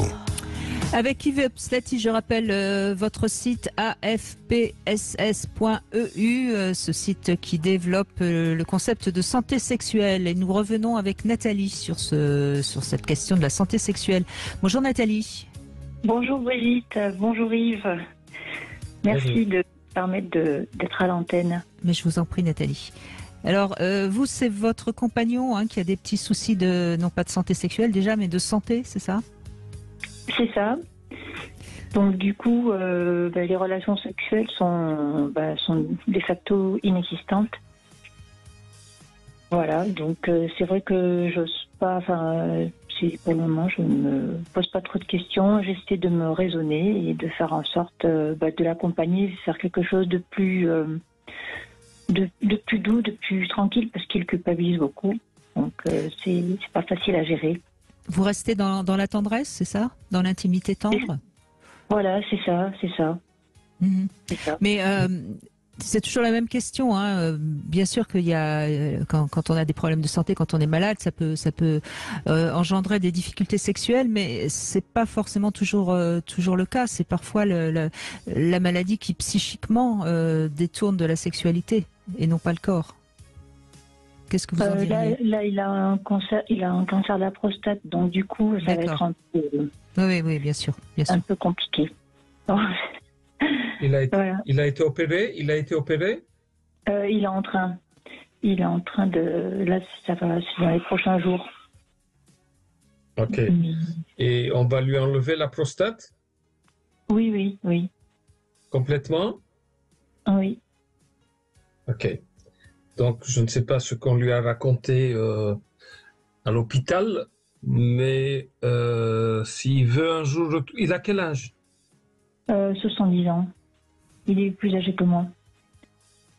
Avec Yves Obstati, je rappelle votre site afpss.eu, ce site qui développe le concept de santé sexuelle. Et nous revenons avec Nathalie sur cette question de la santé sexuelle. Bonjour Nathalie. Bonjour Brigitte, bonjour Yves. Merci de me permettre d'être à l'antenne. Mais je vous en prie Nathalie. Alors, vous, c'est votre compagnon qui a des petits soucis non pas de santé sexuelle déjà, mais de santé, c'est ça ? C'est ça. Donc du coup, les relations sexuelles sont de facto inexistantes. Voilà, donc c'est vrai que j'ose pas, pour le moment, je ne me pose pas trop de questions. J'essaie de me raisonner et de faire en sorte de l'accompagner, faire quelque chose de plus, de plus doux, de plus tranquille, parce qu'il culpabilise beaucoup. Donc c'est pas facile à gérer. Vous restez dans la tendresse, c'est ça ? Dans l'intimité tendre ? Voilà, c'est ça. Mmh. C'est ça. Mais c'est toujours la même question. Bien sûr qu'il y a, quand on a des problèmes de santé, quand on est malade, ça peut engendrer des difficultés sexuelles, mais c'est pas forcément toujours le cas. C'est parfois la maladie qui psychiquement détourne de la sexualité et non pas le corps. Qu'est-ce que vous en diriez ? Là, il a un cancer de la prostate, donc du coup, ça va être un peu, oui, bien sûr. un peu compliqué. Il a été opéré. Il est en train. Là, ça va, c'est dans les prochains jours. Ok. Et on va lui enlever la prostate ? Oui. Complètement ? Oui. Ok. Donc, je ne sais pas ce qu'on lui a raconté à l'hôpital, mais s'il veut un jour... Il a quel âge ? 70 ans. Il est plus âgé que moi.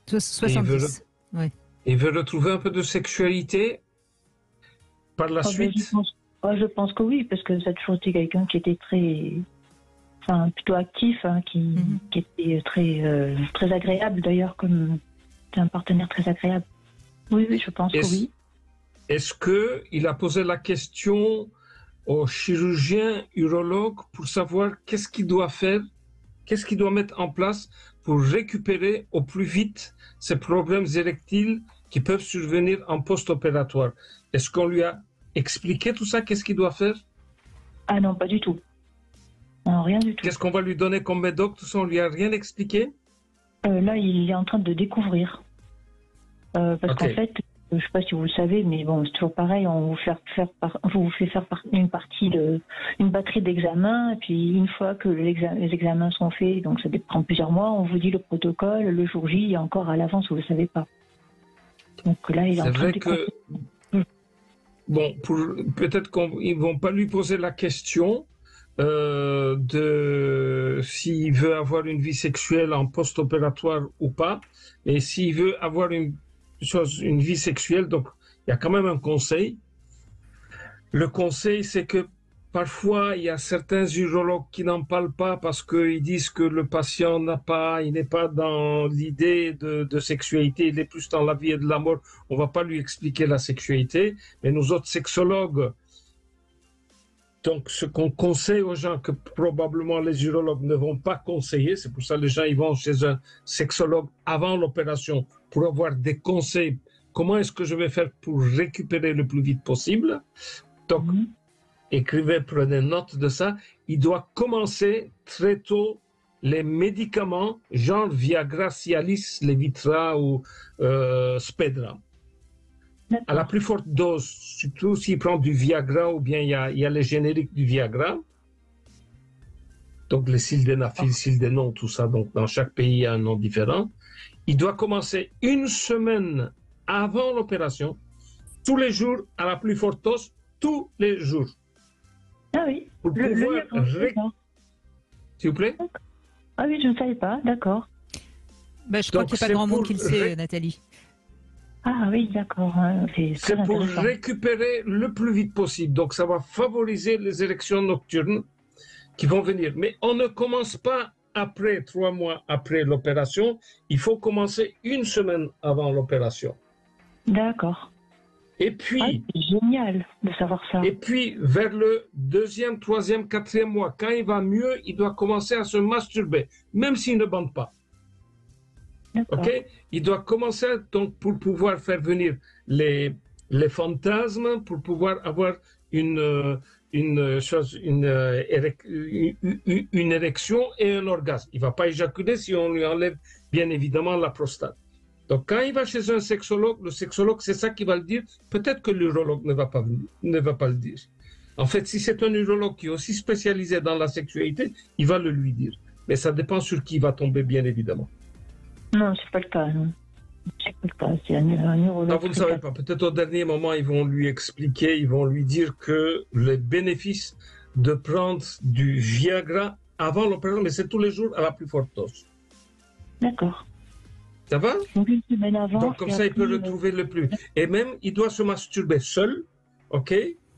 70, oui. Il veut retrouver un peu de sexualité par la suite ? Je pense que oui, parce que ça a toujours été quelqu'un qui était plutôt actif, qui était très agréable d'ailleurs, comme un partenaire très agréable. Oui, je pense que oui. Est-ce qu'il a posé la question au chirurgien urologue pour savoir qu'est-ce qu'il doit faire, qu'est-ce qu'il doit mettre en place pour récupérer au plus vite ces problèmes érectiles qui peuvent survenir en post-opératoire? Est-ce qu'on lui a expliqué tout ça? Qu'est-ce qu'il doit faire? Ah non, pas du tout. Non, rien du tout. Qu'est-ce qu'on va lui donner comme médoc? Tout ça, on lui a rien expliqué? Là, il est en train de découvrir. Parce qu'en fait, je ne sais pas si vous le savez, mais bon, c'est toujours pareil, on vous fait faire une batterie d'examens, et puis une fois que les examens sont faits, donc ça prend plusieurs mois, on vous dit le protocole, le jour J, et encore à l'avance, vous ne le savez pas. Donc là, il est en train de découvrir. Bon, peut-être qu'ils ne vont pas lui poser la question de s'il veut avoir une vie sexuelle en post-opératoire ou pas, et s'il veut avoir une vie sexuelle, donc il y a quand même un conseil. Le conseil, c'est que parfois, il y a certains urologues qui n'en parlent pas parce qu'ils disent que le patient il n'est pas dans l'idée de sexualité, il est plus dans la vie et de la mort. On ne va pas lui expliquer la sexualité, mais nous autres sexologues, donc ce qu'on conseille aux gens que probablement les urologues ne vont pas conseiller, c'est pour ça que les gens ils vont chez un sexologue avant l'opération pour avoir des conseils. Comment est-ce que je vais faire pour récupérer le plus vite possible? Donc, écrivez, prenez note de ça. Il doit commencer très tôt les médicaments, genre Viagra, Cialis, Levitra ou Spedra. À la plus forte dose, surtout s'il prend du Viagra ou bien il y a les génériques du Viagra. Donc les sildenafil, sildenon, tout ça. Donc dans chaque pays, il y a un nom différent. Il doit commencer une semaine avant l'opération, tous les jours, à la plus forte dose, tous les jours. Ah oui. Pour pouvoir... S'il vous plaît? Ah oui, je ne savais pas, d'accord. Ben, je crois Donc, qu'il n'y a pas c'est grand monde pour qui le sait, Nathalie. Ah oui, d'accord. Hein, c'est C'est très pour intéressant. récupérer le plus vite possible. Donc, ça va favoriser les érections nocturnes qui vont venir. Mais on ne commence pas après, 3 mois après l'opération. Il faut commencer 1 semaine avant l'opération. D'accord. Et Ah, puis, c'est génial de savoir ça. et puis, vers le 2e, 3e, 4e mois, quand il va mieux, il doit commencer à se masturber, même s'il ne bande pas. D'accord. Ok, il doit commencer donc pour pouvoir faire venir les fantasmes, pour pouvoir avoir une érection et un orgasme. Il ne va pas éjaculer si on lui enlève bien évidemment la prostate. Donc quand il va chez un sexologue, le sexologue c'est ça qui va le dire. Peut-être que l'urologue ne va pas le dire. En fait, si c'est un urologue qui est aussi spécialisé dans la sexualité, il va le lui dire. Mais ça dépend sur qui il va tomber bien évidemment. Non, c'est pas le cas. Non. C'est pas le cas. C'est un urologue. Non, vous ne savez pas. Peut-être au dernier moment, ils vont lui expliquer, ils vont lui dire que les bénéfices de prendre du Viagra avant l'opération, mais c'est tous les jours à la plus forte dose. D'accord. Ça va? Donc 1 semaine avant. Donc comme ça, il peut retrouver le plus. Et même, il doit se masturber seul, ok?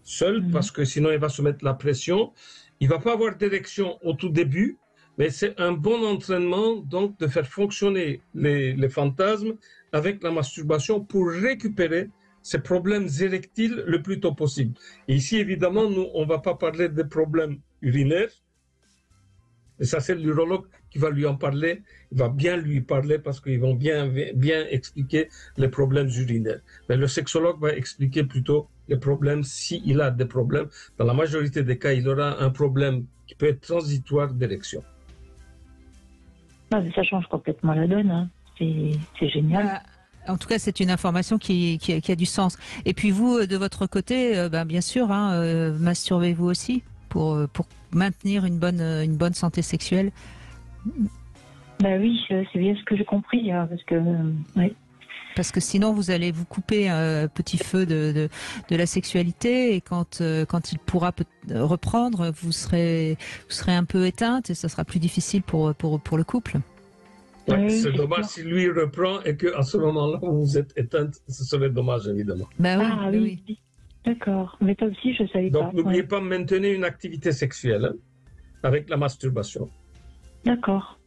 Seul, parce que sinon, il va se mettre la pression. Il ne va pas avoir d'érection au tout début. Mais c'est un bon entraînement donc de faire fonctionner les fantasmes avec la masturbation pour récupérer ces problèmes érectiles le plus tôt possible. Et ici, évidemment, nous, on ne va pas parler des problèmes urinaires. Et ça, c'est l'urologue qui va lui en parler. Il va bien lui parler parce qu'ils vont bien expliquer les problèmes urinaires. Mais le sexologue va expliquer plutôt les problèmes s'il a des problèmes. Dans la majorité des cas, il aura un problème qui peut être transitoire d'érection. Ah, mais ça change complètement la donne. Hein. C'est génial. En tout cas, c'est une information qui a du sens. Et puis vous, de votre côté, bien sûr, masturbez-vous aussi pour maintenir une bonne santé sexuelle. Bah oui, c'est bien ce que j'ai compris, hein, parce que ouais. Parce que sinon, vous allez vous couper un petit feu de la sexualité et quand il pourra reprendre, vous serez un peu éteinte et ça sera plus difficile pour le couple. Ouais, Oui, c'est dommage si lui reprend et qu'à ce moment-là, vous êtes éteinte, ce serait dommage, évidemment. Bah oui, Ah oui. oui. D'accord. Mais toi aussi, je savais pas. Donc, n'oubliez Ouais. pas de maintenir une activité sexuelle hein, avec la masturbation. D'accord.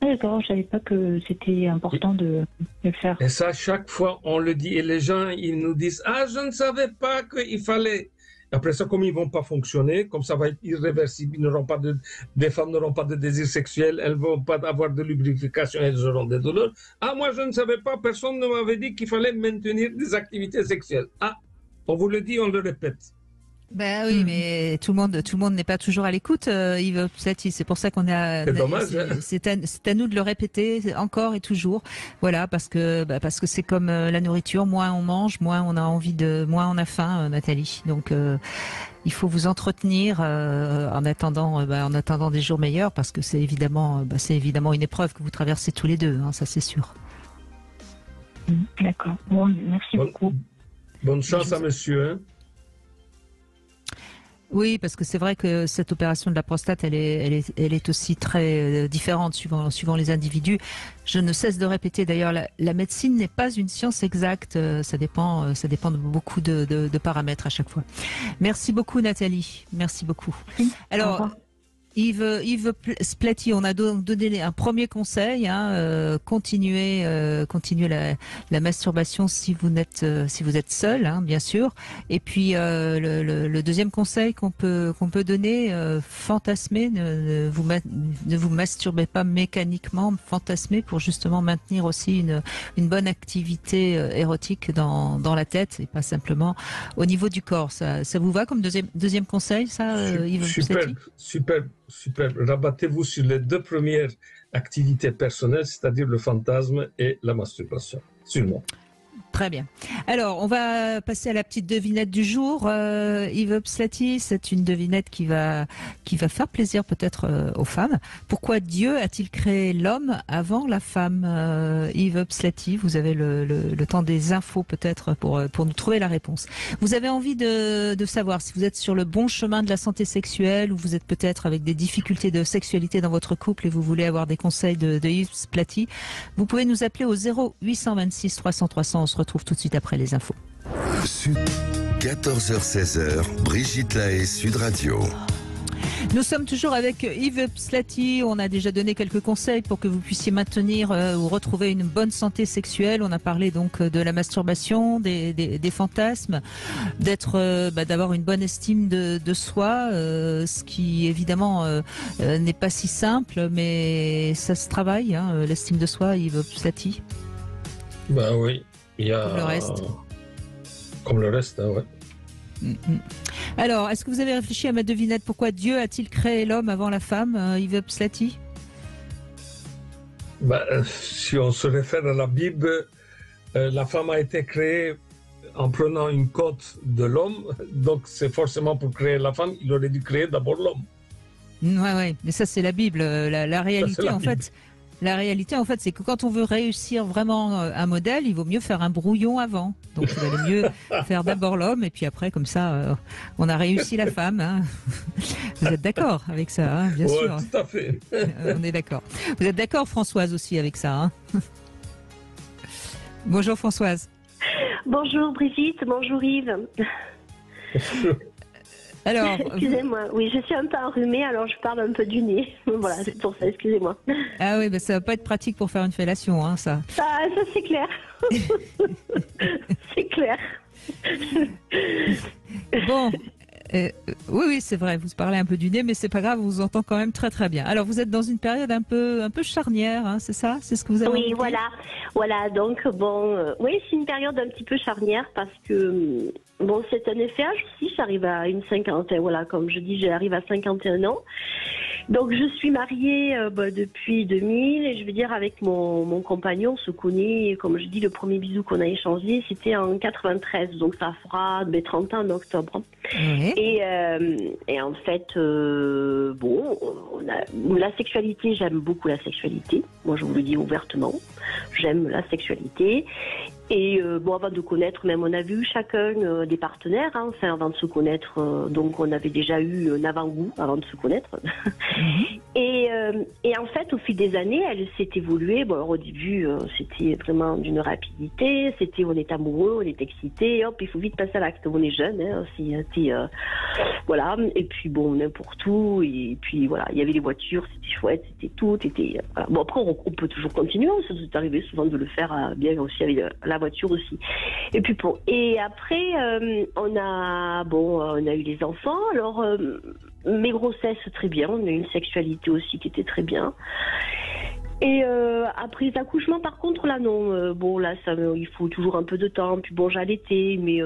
Ah, d'accord, je savais pas que c'était important de le faire. Et ça, chaque fois, on le dit. Et les gens, ils nous disent « Ah, je ne savais pas qu'il fallait... » Après ça, comme ils ne vont pas fonctionner, comme ça va être irréversible, les femmes n'auront pas de désir sexuel, elles ne vont pas avoir de lubrification, elles auront des douleurs. « Ah, moi, je ne savais pas, personne ne m'avait dit qu'il fallait maintenir des activités sexuelles. » Ah, on vous le dit, on le répète. Ben oui, mais tout le monde n'est pas toujours à l'écoute. Yves, peut-être c'est pour ça qu'on a. C'est dommage. Hein. C'est à nous de le répéter encore et toujours. Voilà, parce que c'est comme la nourriture. Moins on mange, moins on a faim, Nathalie. Donc il faut vous entretenir en attendant des jours meilleurs, parce que c'est évidemment une épreuve que vous traversez tous les deux. Hein, ça c'est sûr. D'accord. Bon, merci beaucoup. Bonne chance à monsieur. Hein. Oui, parce que c'est vrai que cette opération de la prostate, elle est aussi très différente suivant les individus. Je ne cesse de répéter d'ailleurs, la médecine n'est pas une science exacte. Ça dépend de beaucoup de paramètres à chaque fois. Merci beaucoup Nathalie. Merci beaucoup. Alors, Yves Splati, on a donc donné un premier conseil, continuez la masturbation si vous êtes seul, hein, bien sûr. Et puis le deuxième conseil qu'on peut donner, fantasmez, ne vous masturbez pas mécaniquement, fantasmez pour justement maintenir aussi une bonne activité érotique dans la tête et pas simplement au niveau du corps. Ça vous va comme deuxième conseil, ça, Yves Splati? Superbe. Rabattez-vous sur les 2 premières activités personnelles, c'est-à-dire le fantasme et la masturbation. Sûrement. Très bien. Alors, on va passer à la petite devinette du jour. Yves Pslati, c'est une devinette qui va faire plaisir peut-être aux femmes. Pourquoi Dieu a-t-il créé l'homme avant la femme? Yves Pslati, vous avez le temps des infos peut-être pour nous trouver la réponse. Vous avez envie de savoir si vous êtes sur le bon chemin de la santé sexuelle ou vous êtes peut-être avec des difficultés de sexualité dans votre couple et vous voulez avoir des conseils de Yves Pslati. Vous pouvez nous appeler au 0826 300 300. On se retrouve tout de suite après les infos. 14h-16h, Brigitte Lahaie, Sud Radio. Nous sommes toujours avec Yves Pslati. On a déjà donné quelques conseils pour que vous puissiez maintenir ou retrouver une bonne santé sexuelle. On a parlé donc de la masturbation, des fantasmes, d'avoir une bonne estime de soi, ce qui évidemment n'est pas si simple, mais ça se travaille, hein, l'estime de soi, Yves Pslati. Ben oui, il y a... Comme le reste. Comme le reste, hein, ouais. Alors, est-ce que vous avez réfléchi à ma devinette? Pourquoi Dieu a-t-il créé l'homme avant la femme, Yves Pslati? Si on se réfère à la Bible, la femme a été créée en prenant une côte de l'homme, donc c'est forcément pour créer la femme, il aurait dû créer d'abord l'homme. Ouais, mais ça c'est la Bible. La réalité, en fait... La réalité, en fait, c'est que quand on veut réussir vraiment un modèle, il vaut mieux faire un brouillon avant. Donc, il valait mieux faire d'abord l'homme et puis après, comme ça, on a réussi la femme. Hein. Vous êtes d'accord avec ça, hein, bien sûr. Oui, tout à fait. On est d'accord. Vous êtes d'accord, Françoise, aussi avec ça, hein? Bonjour, Françoise. Bonjour, Brigitte. Bonjour, Yves. Alors, excusez-moi, oui, je suis un peu enrhumée, alors je parle un peu du nez. Voilà, c'est pour ça, excusez-moi. Ah oui, ça va pas être pratique pour faire une fellation, hein, ça. Ça c'est clair. C'est clair. Bon, oui, c'est vrai, vous parlez un peu du nez, mais c'est pas grave, on vous entend quand même très très bien. Alors, vous êtes dans une période un peu charnière, hein, c'est ça? C'est ce que vous avez Oui, envie de dire? voilà, donc bon, oui, c'est une période un petit peu charnière parce que... Bon, c'est un effet âge aussi, j'arrive à une cinquantaine, voilà, comme je dis, j'arrive à 51 ans. Donc, je suis mariée depuis 2000 et je veux dire, avec mon compagnon, on se connaît, comme je dis, le premier bisou qu'on a échangé, c'était en 93, donc ça fera 30 ans en octobre. Oui. Et en fait, bon, la sexualité, j'aime beaucoup la sexualité. Moi, je vous le dis ouvertement, j'aime la sexualité. Et bon, avant de connaître, même on a vu chacun des partenaires, hein, enfin avant de se connaître, donc on avait déjà eu un avant-goût avant de se connaître. Et en fait, au fil des années, elle s'est évoluée. Bon, alors, au début, c'était vraiment d'une rapidité. C'était, on est amoureux, on est excité, hop, il faut vite passer à l'acte. On est jeune, hein, voilà. Et puis bon, n'importe où. Et puis voilà, il y avait les voitures, c'était chouette, c'était tout, voilà. Bon, après, on peut toujours continuer. Ça nous est arrivé souvent de le faire bien aussi avec la voiture aussi. Et puis bon, et après, on a eu les enfants. Alors, mes grossesses très bien. On a eu une sexualité aussi qui était très bien. Et après les accouchements, par contre, là non. Bon, là, il faut toujours un peu de temps. Puis bon, j'allaitais, mais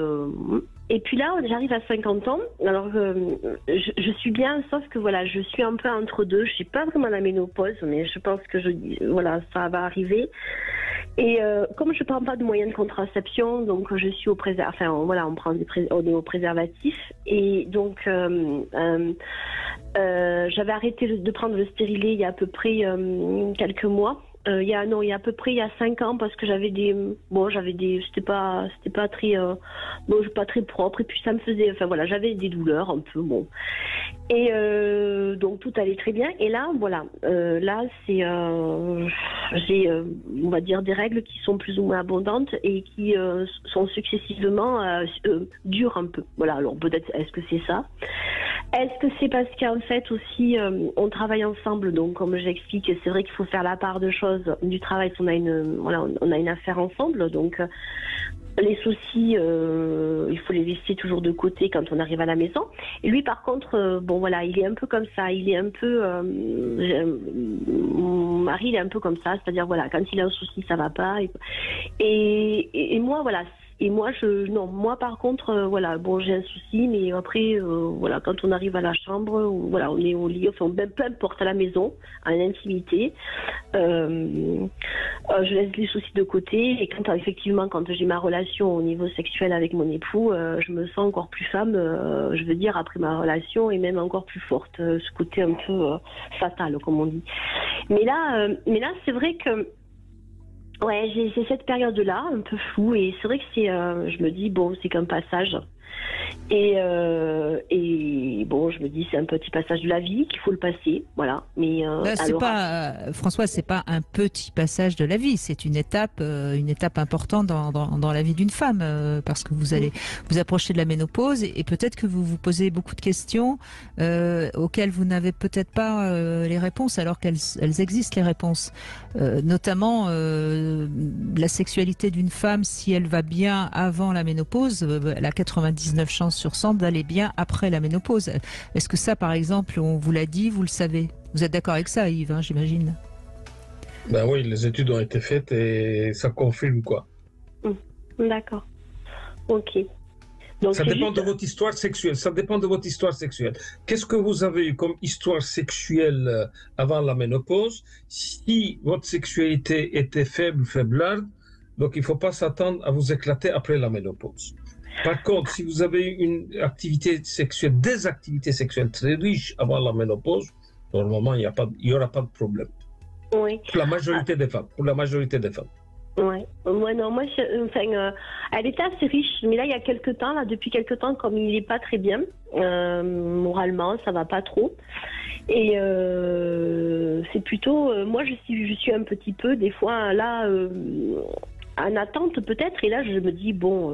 et puis là, j'arrive à 50 ans. Alors, je suis bien, sauf que voilà, je suis un peu entre deux. Je suis pas vraiment à la ménopause, mais je pense que voilà, ça va arriver. Et comme je prends pas de moyens de contraception, donc je suis au enfin voilà, on est au préservatif. Et donc j'avais arrêté de prendre le stérilet il y a à peu près quelques mois. Il y a à peu près 5 ans, parce que c'était pas très propre, et puis ça me faisait, enfin voilà, j'avais des douleurs un peu, bon. Et donc tout allait très bien. Et là, voilà, là c'est, j'ai, on va dire, des règles qui sont plus ou moins abondantes et qui sont successivement dures un peu. Voilà. Alors peut-être, est-ce que c'est ça? Est-ce que c'est parce qu'en fait aussi on travaille ensemble, donc comme j'explique, c'est vrai qu'il faut faire la part de choses du travail. On a une affaire ensemble, donc les soucis, il faut les laisser toujours de côté quand on arrive à la maison. Et lui, par contre, bon voilà, il est un peu comme ça. Il est un peu, mon mari, il est un peu comme ça. C'est-à-dire voilà, quand il a un souci, ça va pas. Et moi, voilà. Et moi, moi par contre, voilà, bon, j'ai un souci, mais après, voilà, quand on arrive à la chambre, voilà, on est au lit, enfin, peu importe, à la maison, à l'intimité, je laisse les soucis de côté. Et effectivement, quand j'ai ma relation au niveau sexuel avec mon époux, je me sens encore plus femme, je veux dire, après ma relation, et même encore plus forte, ce côté un peu fatal, comme on dit. Mais là, c'est vrai que ouais, j'ai cette période-là, un peu floue, et c'est vrai que je me dis, bon, c'est qu'un passage. Et bon, je me dis, c'est un petit passage de la vie qu'il faut le passer, voilà. Mais Françoise, c'est pas un petit passage de la vie, c'est une étape importante dans la vie d'une femme, parce que vous allez vous approcher de la ménopause et peut-être que vous vous posez beaucoup de questions auxquelles vous n'avez peut-être pas les réponses, alors qu'elles existent, les réponses. Notamment la sexualité d'une femme, si elle va bien avant la ménopause, elle a 99 chances sur 100 d'aller bien après la ménopause. Est-ce que ça, par exemple, on vous l'a dit, vous le savez? Vous êtes d'accord avec ça, Yves, j'imagine? Ben oui, les études ont été faites et ça confirme, quoi. D'accord. Ok. Donc, ça dépend de votre histoire sexuelle. Ça dépend de votre histoire sexuelle. Qu'est-ce que vous avez eu comme histoire sexuelle avant la ménopause? Si votre sexualité était faiblarde, donc il ne faut pas s'attendre à vous éclater après la ménopause. Par contre, si vous avez une activité sexuelle, des activités sexuelles très riches avant la ménopause, normalement, il n'y aura pas de problème. Oui. Pour la majorité des femmes. Ouais, non, moi, elle était assez riche, mais là, depuis quelques temps, comme il n'est pas très bien, moralement, ça va pas trop. Et c'est plutôt, moi, je suis un petit peu, des fois, là, en attente peut-être, et là, je me dis, bon,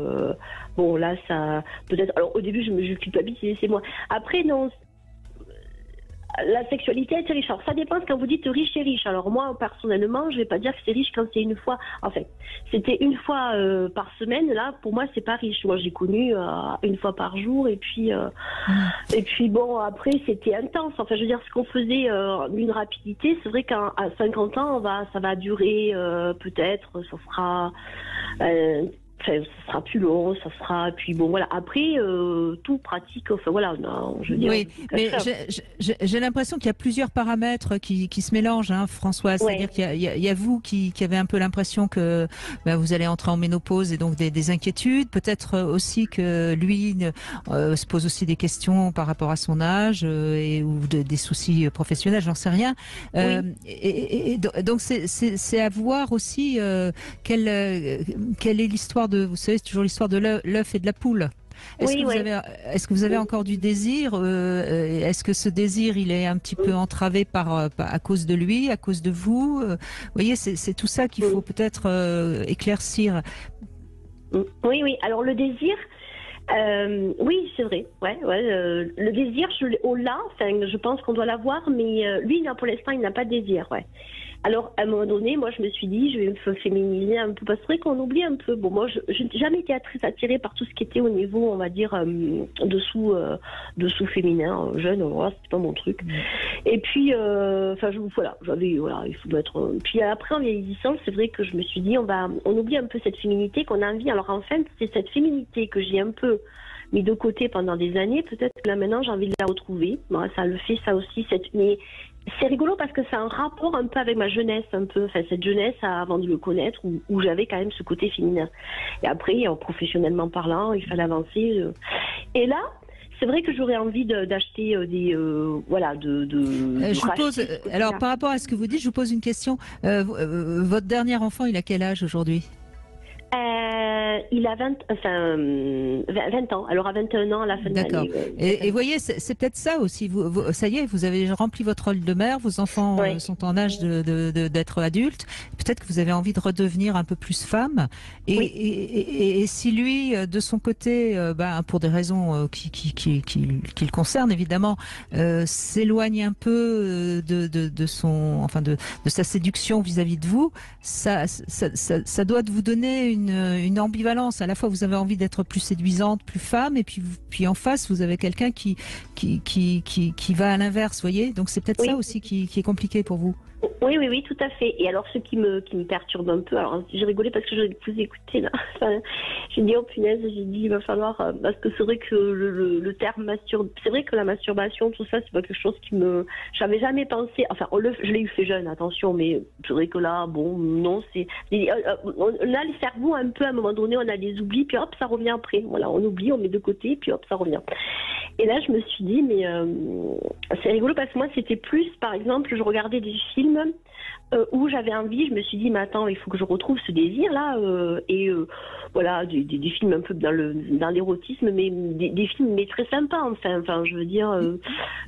là, ça, peut-être, alors au début, je culpabilise, c'est moi. Après, non, la sexualité est riche. Alors, ça dépend quand vous dites riche et riche. Alors, moi, personnellement, je vais pas dire que c'est riche quand c'est une fois. Enfin, c'était une fois par semaine. Là, pour moi, c'est pas riche. Moi, j'ai connu une fois par jour. Et puis bon, après, c'était intense. Enfin, je veux dire, ce qu'on faisait d'une rapidité, c'est vrai qu'à 50 ans, ça va durer peut-être, ça sera... ça sera plus long, ça sera... Puis bon, voilà. Après, tout pratique, enfin voilà, non, je veux dire... Oui, mais j'ai l'impression qu'il y a plusieurs paramètres qui se mélangent, hein, Françoise. Ouais. C'est-à-dire qu'il y a vous qui avez un peu l'impression que vous allez entrer en ménopause et donc des inquiétudes. Peut-être aussi que lui se pose aussi des questions par rapport à son âge ou des soucis professionnels, j'en sais rien. Oui. Et donc c'est à voir aussi quelle est l'histoire vous savez, c'est toujours l'histoire de l'œuf et de la poule. Est-ce que vous avez encore du désir? Est-ce que ce désir, il est un petit peu entravé à cause de lui, à cause de vous? Vous voyez, c'est tout ça qu'il faut peut-être éclaircir. Oui. Alors le désir, oui, c'est vrai. Le désir, on l'a. Enfin, je pense qu'on doit l'avoir, mais lui, pour l'instant, il n'a pas de désir. Ouais. Alors, à un moment donné, moi, je me suis dit, je vais me féminiser un peu, parce que c'est vrai qu'on oublie un peu. Bon, moi, je n'ai jamais été très attirée par tout ce qui était au niveau, on va dire, dessous féminin, jeune, voilà, c'était pas mon truc. Et puis, voilà, il faut mettre... Puis après, en vieillissant, c'est vrai que je me suis dit, on oublie un peu cette féminité qu'on a envie. Alors, en fait, c'est cette féminité que j'ai un peu mis de côté pendant des années. Peut-être que là, maintenant, j'ai envie de la retrouver. Bon, ça le fait, ça aussi, mais... C'est rigolo parce que c'est un rapport un peu avec ma jeunesse, cette jeunesse avant de le connaître, où j'avais quand même ce côté féminin. Et après, professionnellement parlant, il fallait avancer. Et là, c'est vrai que j'aurais envie d'acheter je pose, alors, par rapport à ce que vous dites, je vous pose une question. Votre dernier enfant, il a quel âge aujourd'hui? Il a 20 ans. Alors, à 21 ans, à la fin de l'année. D'accord. Et vous voyez, c'est peut-être ça aussi. Ça y est, vous avez rempli votre rôle de mère. Vos enfants sont en âge d'être adultes. Peut-être que vous avez envie de redevenir un peu plus femme. Et si lui, de son côté, pour des raisons qui le concernent évidemment, s'éloigne un peu de sa séduction vis-à-vis de vous, ça doit vous donner une ambivalence. À la fois, vous avez envie d'être plus séduisante, plus femme, et puis en face, vous avez quelqu'un qui va à l'inverse, voyez. Donc c'est peut-être ça aussi qui est compliqué pour vous. Oui, tout à fait. Et alors, ce qui me perturbe un peu, alors j'ai rigolé parce que je vous écoutais là. Enfin, j'ai dit, oh punaise, j'ai dit, il va falloir, parce que c'est vrai que le terme c'est vrai que la masturbation, tout ça, c'est pas quelque chose j'avais jamais pensé, enfin, je l'ai eu fait jeune, attention, mais c'est vrai que là, bon, non, on a les cerveaux un peu, à un moment donné, on a des oublis, puis hop, ça revient après. Voilà, on oublie, on met de côté, puis hop, ça revient. Et là, je me suis dit, mais c'est rigolo parce que moi, c'était plus, par exemple, je regardais des films où j'avais envie, je me suis dit, mais attends, il faut que je retrouve ce désir-là, voilà, des films un peu dans l'érotisme, mais des films mais très sympas, enfin, je veux dire,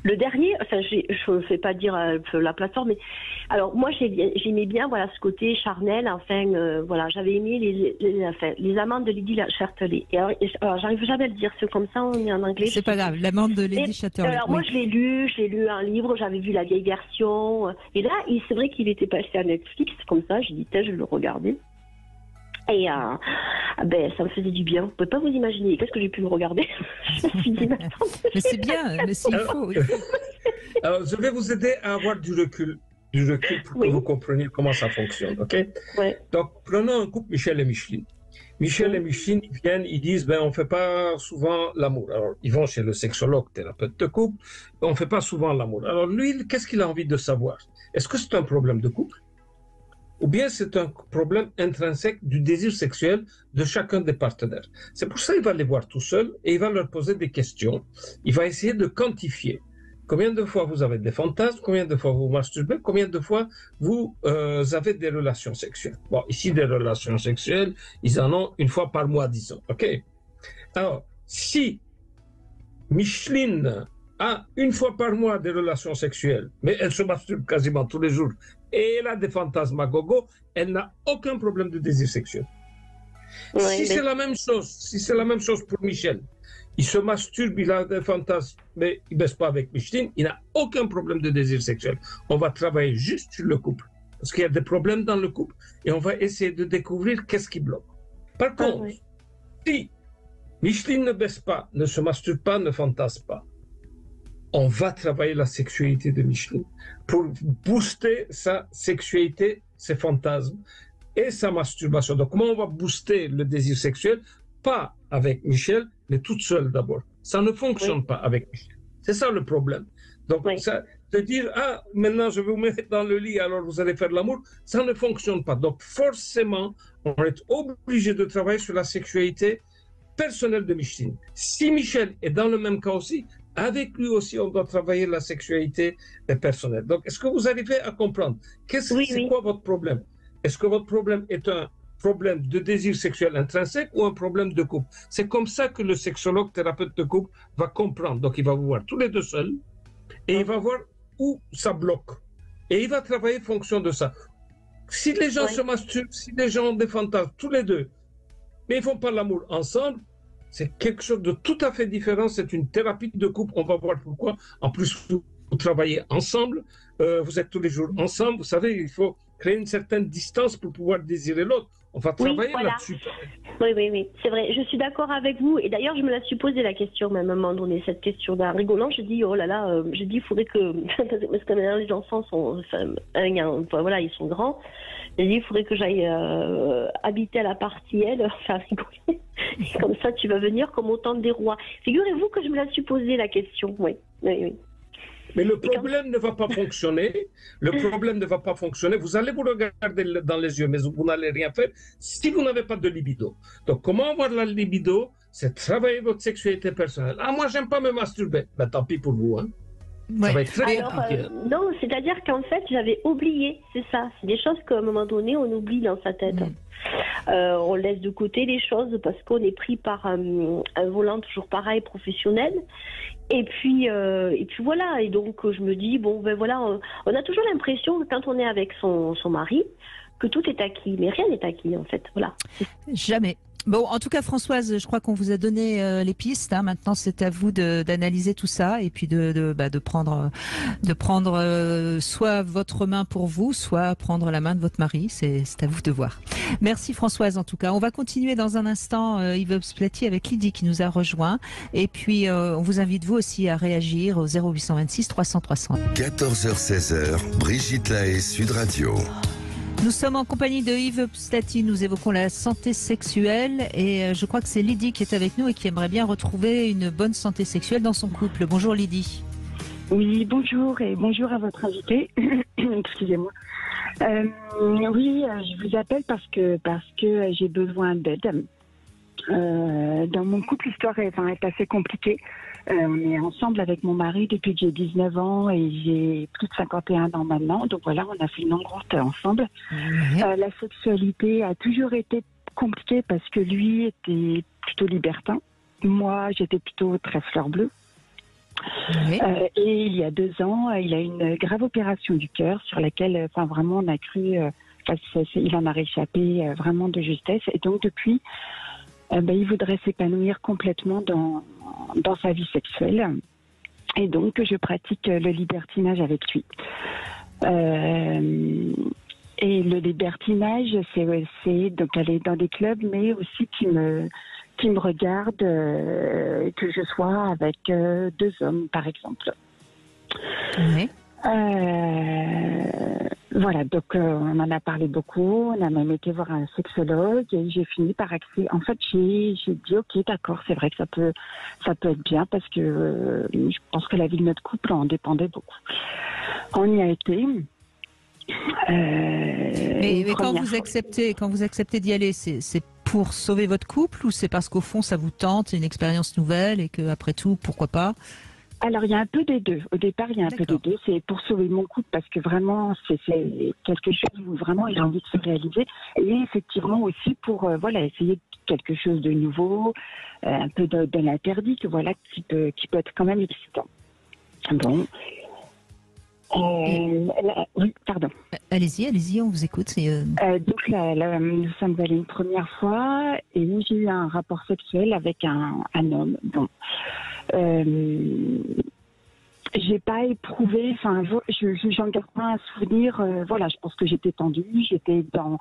le dernier, enfin, je ne fais pas dire la plateforme, mais alors moi, j'aimais bien, voilà, ce côté charnel, enfin, voilà, j'avais aimé les Amantes de Lady Chatterley. Et alors, j'arrive jamais à le dire, c'est comme ça, on est en anglais. C'est pas grave, l'Amante de Lady Chatterley. Alors, moi, je l'ai lu un livre, j'avais vu la vieille version, et là, c'est vrai qu'il était passé à Netflix, comme ça, j'ai dit, je vais le regarder. Et ben, ça me faisait du bien. Vous ne pouvez pas vous imaginer. Qu'est-ce que j'ai pu me regarder? Je me suis dit, mais c'est bien, mais il faut. Alors, je vais vous aider à avoir du recul pour que vous compreniez comment ça fonctionne, ok? Ouais. Donc, prenons un couple, Michel et Micheline. Michel et Micheline, ils viennent, ils disent, ben, on ne fait pas souvent l'amour. Alors, ils vont chez le sexologue, thérapeute de couple, on ne fait pas souvent l'amour. Alors, lui, qu'est-ce qu'il a envie de savoir? Est-ce que c'est un problème de couple? Ou bien c'est un problème intrinsèque du désir sexuel de chacun des partenaires. C'est pour ça qu'il va les voir tout seul et il va leur poser des questions. Il va essayer de quantifier combien de fois vous avez des fantasmes, combien de fois vous masturbez, combien de fois vous avez des relations sexuelles. Bon, ici, des relations sexuelles, ils en ont une fois par mois, disons. OK? Alors, si Micheline a une fois par mois des relations sexuelles, mais elle se masturbe quasiment tous les jours, et elle a des fantasmes à gogo, elle n'a aucun problème de désir sexuel. Si c'est la même chose pour Michel, il se masturbe, il a des fantasmes, mais il ne baisse pas avec Micheline, il n'a aucun problème de désir sexuel. On va travailler juste sur le couple, parce qu'il y a des problèmes dans le couple, et on va essayer de découvrir qu'est-ce qui bloque. Par contre, si Micheline ne baisse pas, ne se masturbe pas, ne fantasme pas, on va travailler la sexualité de Micheline pour booster sa sexualité, ses fantasmes et sa masturbation. Donc, comment on va booster le désir sexuel? Pas avec Michel, mais toute seule d'abord. Ça ne fonctionne pas avec Michel. C'est ça le problème. Donc, ça, de dire, maintenant je vais vous mettre dans le lit, alors vous allez faire l'amour, ça ne fonctionne pas. Donc, forcément, on est obligé de travailler sur la sexualité personnelle de Micheline. Si Michel est dans le même cas aussi, avec lui aussi, on doit travailler la sexualité personnelle. Donc, est-ce que vous arrivez à comprendre? C'est quoi votre problème? Est-ce que votre problème est un problème de désir sexuel intrinsèque ou un problème de couple? C'est comme ça que le sexologue, thérapeute de couple, va comprendre. Donc, il va vous voir tous les deux seuls et il va voir où ça bloque. Et il va travailler en fonction de ça. Si les gens se masturbent, si les gens ont des fantasmes, tous les deux, mais ils ne font pas l'amour ensemble, c'est quelque chose de tout à fait différent. C'est une thérapie de couple. On va voir pourquoi. En plus, vous travaillez ensemble. Vous êtes tous les jours ensemble. Vous savez, il faut créer une certaine distance pour pouvoir désirer l'autre. On va travailler là-dessus. Oui, c'est vrai. Je suis d'accord avec vous. Et d'ailleurs, je me la suis posé la question, même à un moment donné, cette question-là. Rigolant, je dis, oh là là, j'ai dit, il faudrait que... Parce que maintenant, les enfants sont... voilà, ils sont grands. J'ai dit, il faudrait que j'aille habiter à la partie elle, enfin rigoler. Comme ça, tu vas venir comme au temps des rois. Figurez-vous que je me la suis posé la question, oui. Mais le problème ne va pas fonctionner. Le problème ne va pas fonctionner. Vous allez vous regarder dans les yeux, mais vous n'allez rien faire si vous n'avez pas de libido. Donc, comment avoir la libido? C'est travailler votre sexualité personnelle. Moi, j'aime pas me masturber. Ben, tant pis pour vous, hein. Ça va être très compliqué. Non, c'est-à-dire qu'en fait, j'avais oublié, c'est ça. C'est des choses qu'à un moment donné, on oublie dans sa tête. On laisse de côté les choses parce qu'on est pris par un volant toujours pareil, professionnel. Et puis voilà. Et donc, je me dis, bon, ben voilà, on a toujours l'impression que quand on est avec son mari, que tout est acquis. Mais rien n'est acquis, en fait. Voilà. Jamais. Bon, en tout cas, Françoise, je crois qu'on vous a donné les pistes. Hein. Maintenant, c'est à vous d'analyser tout ça et puis de prendre soit votre main pour vous, soit prendre la main de votre mari. C'est à vous de voir. Merci Françoise, en tout cas. On va continuer dans un instant, Yves Splati, avec Lydie qui nous a rejoint. Et puis, on vous invite vous aussi à réagir au 0826 300 300. 14h-16h, Brigitte Lahaie, Sud Radio. Nous sommes en compagnie de Yves Splati, nous évoquons la santé sexuelle et je crois que c'est Lydie qui est avec nous et qui aimerait bien retrouver une bonne santé sexuelle dans son couple. Bonjour Lydie. Oui, bonjour et bonjour à votre invité. Excusez-moi. Oui, je vous appelle parce que j'ai besoin d'aide. Dans mon couple, l'histoire est assez compliquée. On est ensemble avec mon mari depuis que j'ai 19 ans et j'ai plus de 51 ans maintenant. Donc voilà, on a fait une longue route ensemble. La sexualité a toujours été compliquée parce que lui était plutôt libertin. Moi, j'étais plutôt très fleur bleue. Et il y a 2 ans, il a une grave opération du cœur sur laquelle, vraiment, on a cru, il en a réchappé vraiment de justesse. Et donc depuis, il voudrait s'épanouir complètement dans sa vie sexuelle. Et donc, je pratique le libertinage avec lui. Et le libertinage, c'est donc aller dans des clubs, mais aussi qui me regarde, que je sois avec 2 hommes, par exemple. Oui. Voilà, donc on en a parlé beaucoup, on a même été voir un sexologue et j'ai fini par accepter. En fait, j'ai dit ok, d'accord, c'est vrai que ça peut être bien parce que je pense que la vie de notre couple en dépendait beaucoup. On y a été. Mais quand vous acceptez d'y aller, c'est pour sauver votre couple ou c'est parce qu'au fond ça vous tente, c'est une expérience nouvelle et que après tout, pourquoi pas? Alors, il y a un peu des deux. Au départ, il y a un peu des deux. C'est pour sauver mon couple parce que vraiment, c'est quelque chose où vraiment il a envie de se réaliser. Et effectivement aussi pour essayer quelque chose de nouveau, un peu de l'interdit, qui peut être quand même excitant. Bon. Oui, pardon. Allez-y, on vous écoute. Donc là, nous sommes allés une première fois et j'ai eu un rapport sexuel avec un homme. Bon. J'ai pas éprouvé, j'en garde pas un souvenir. Je pense que j'étais tendue, j'étais dans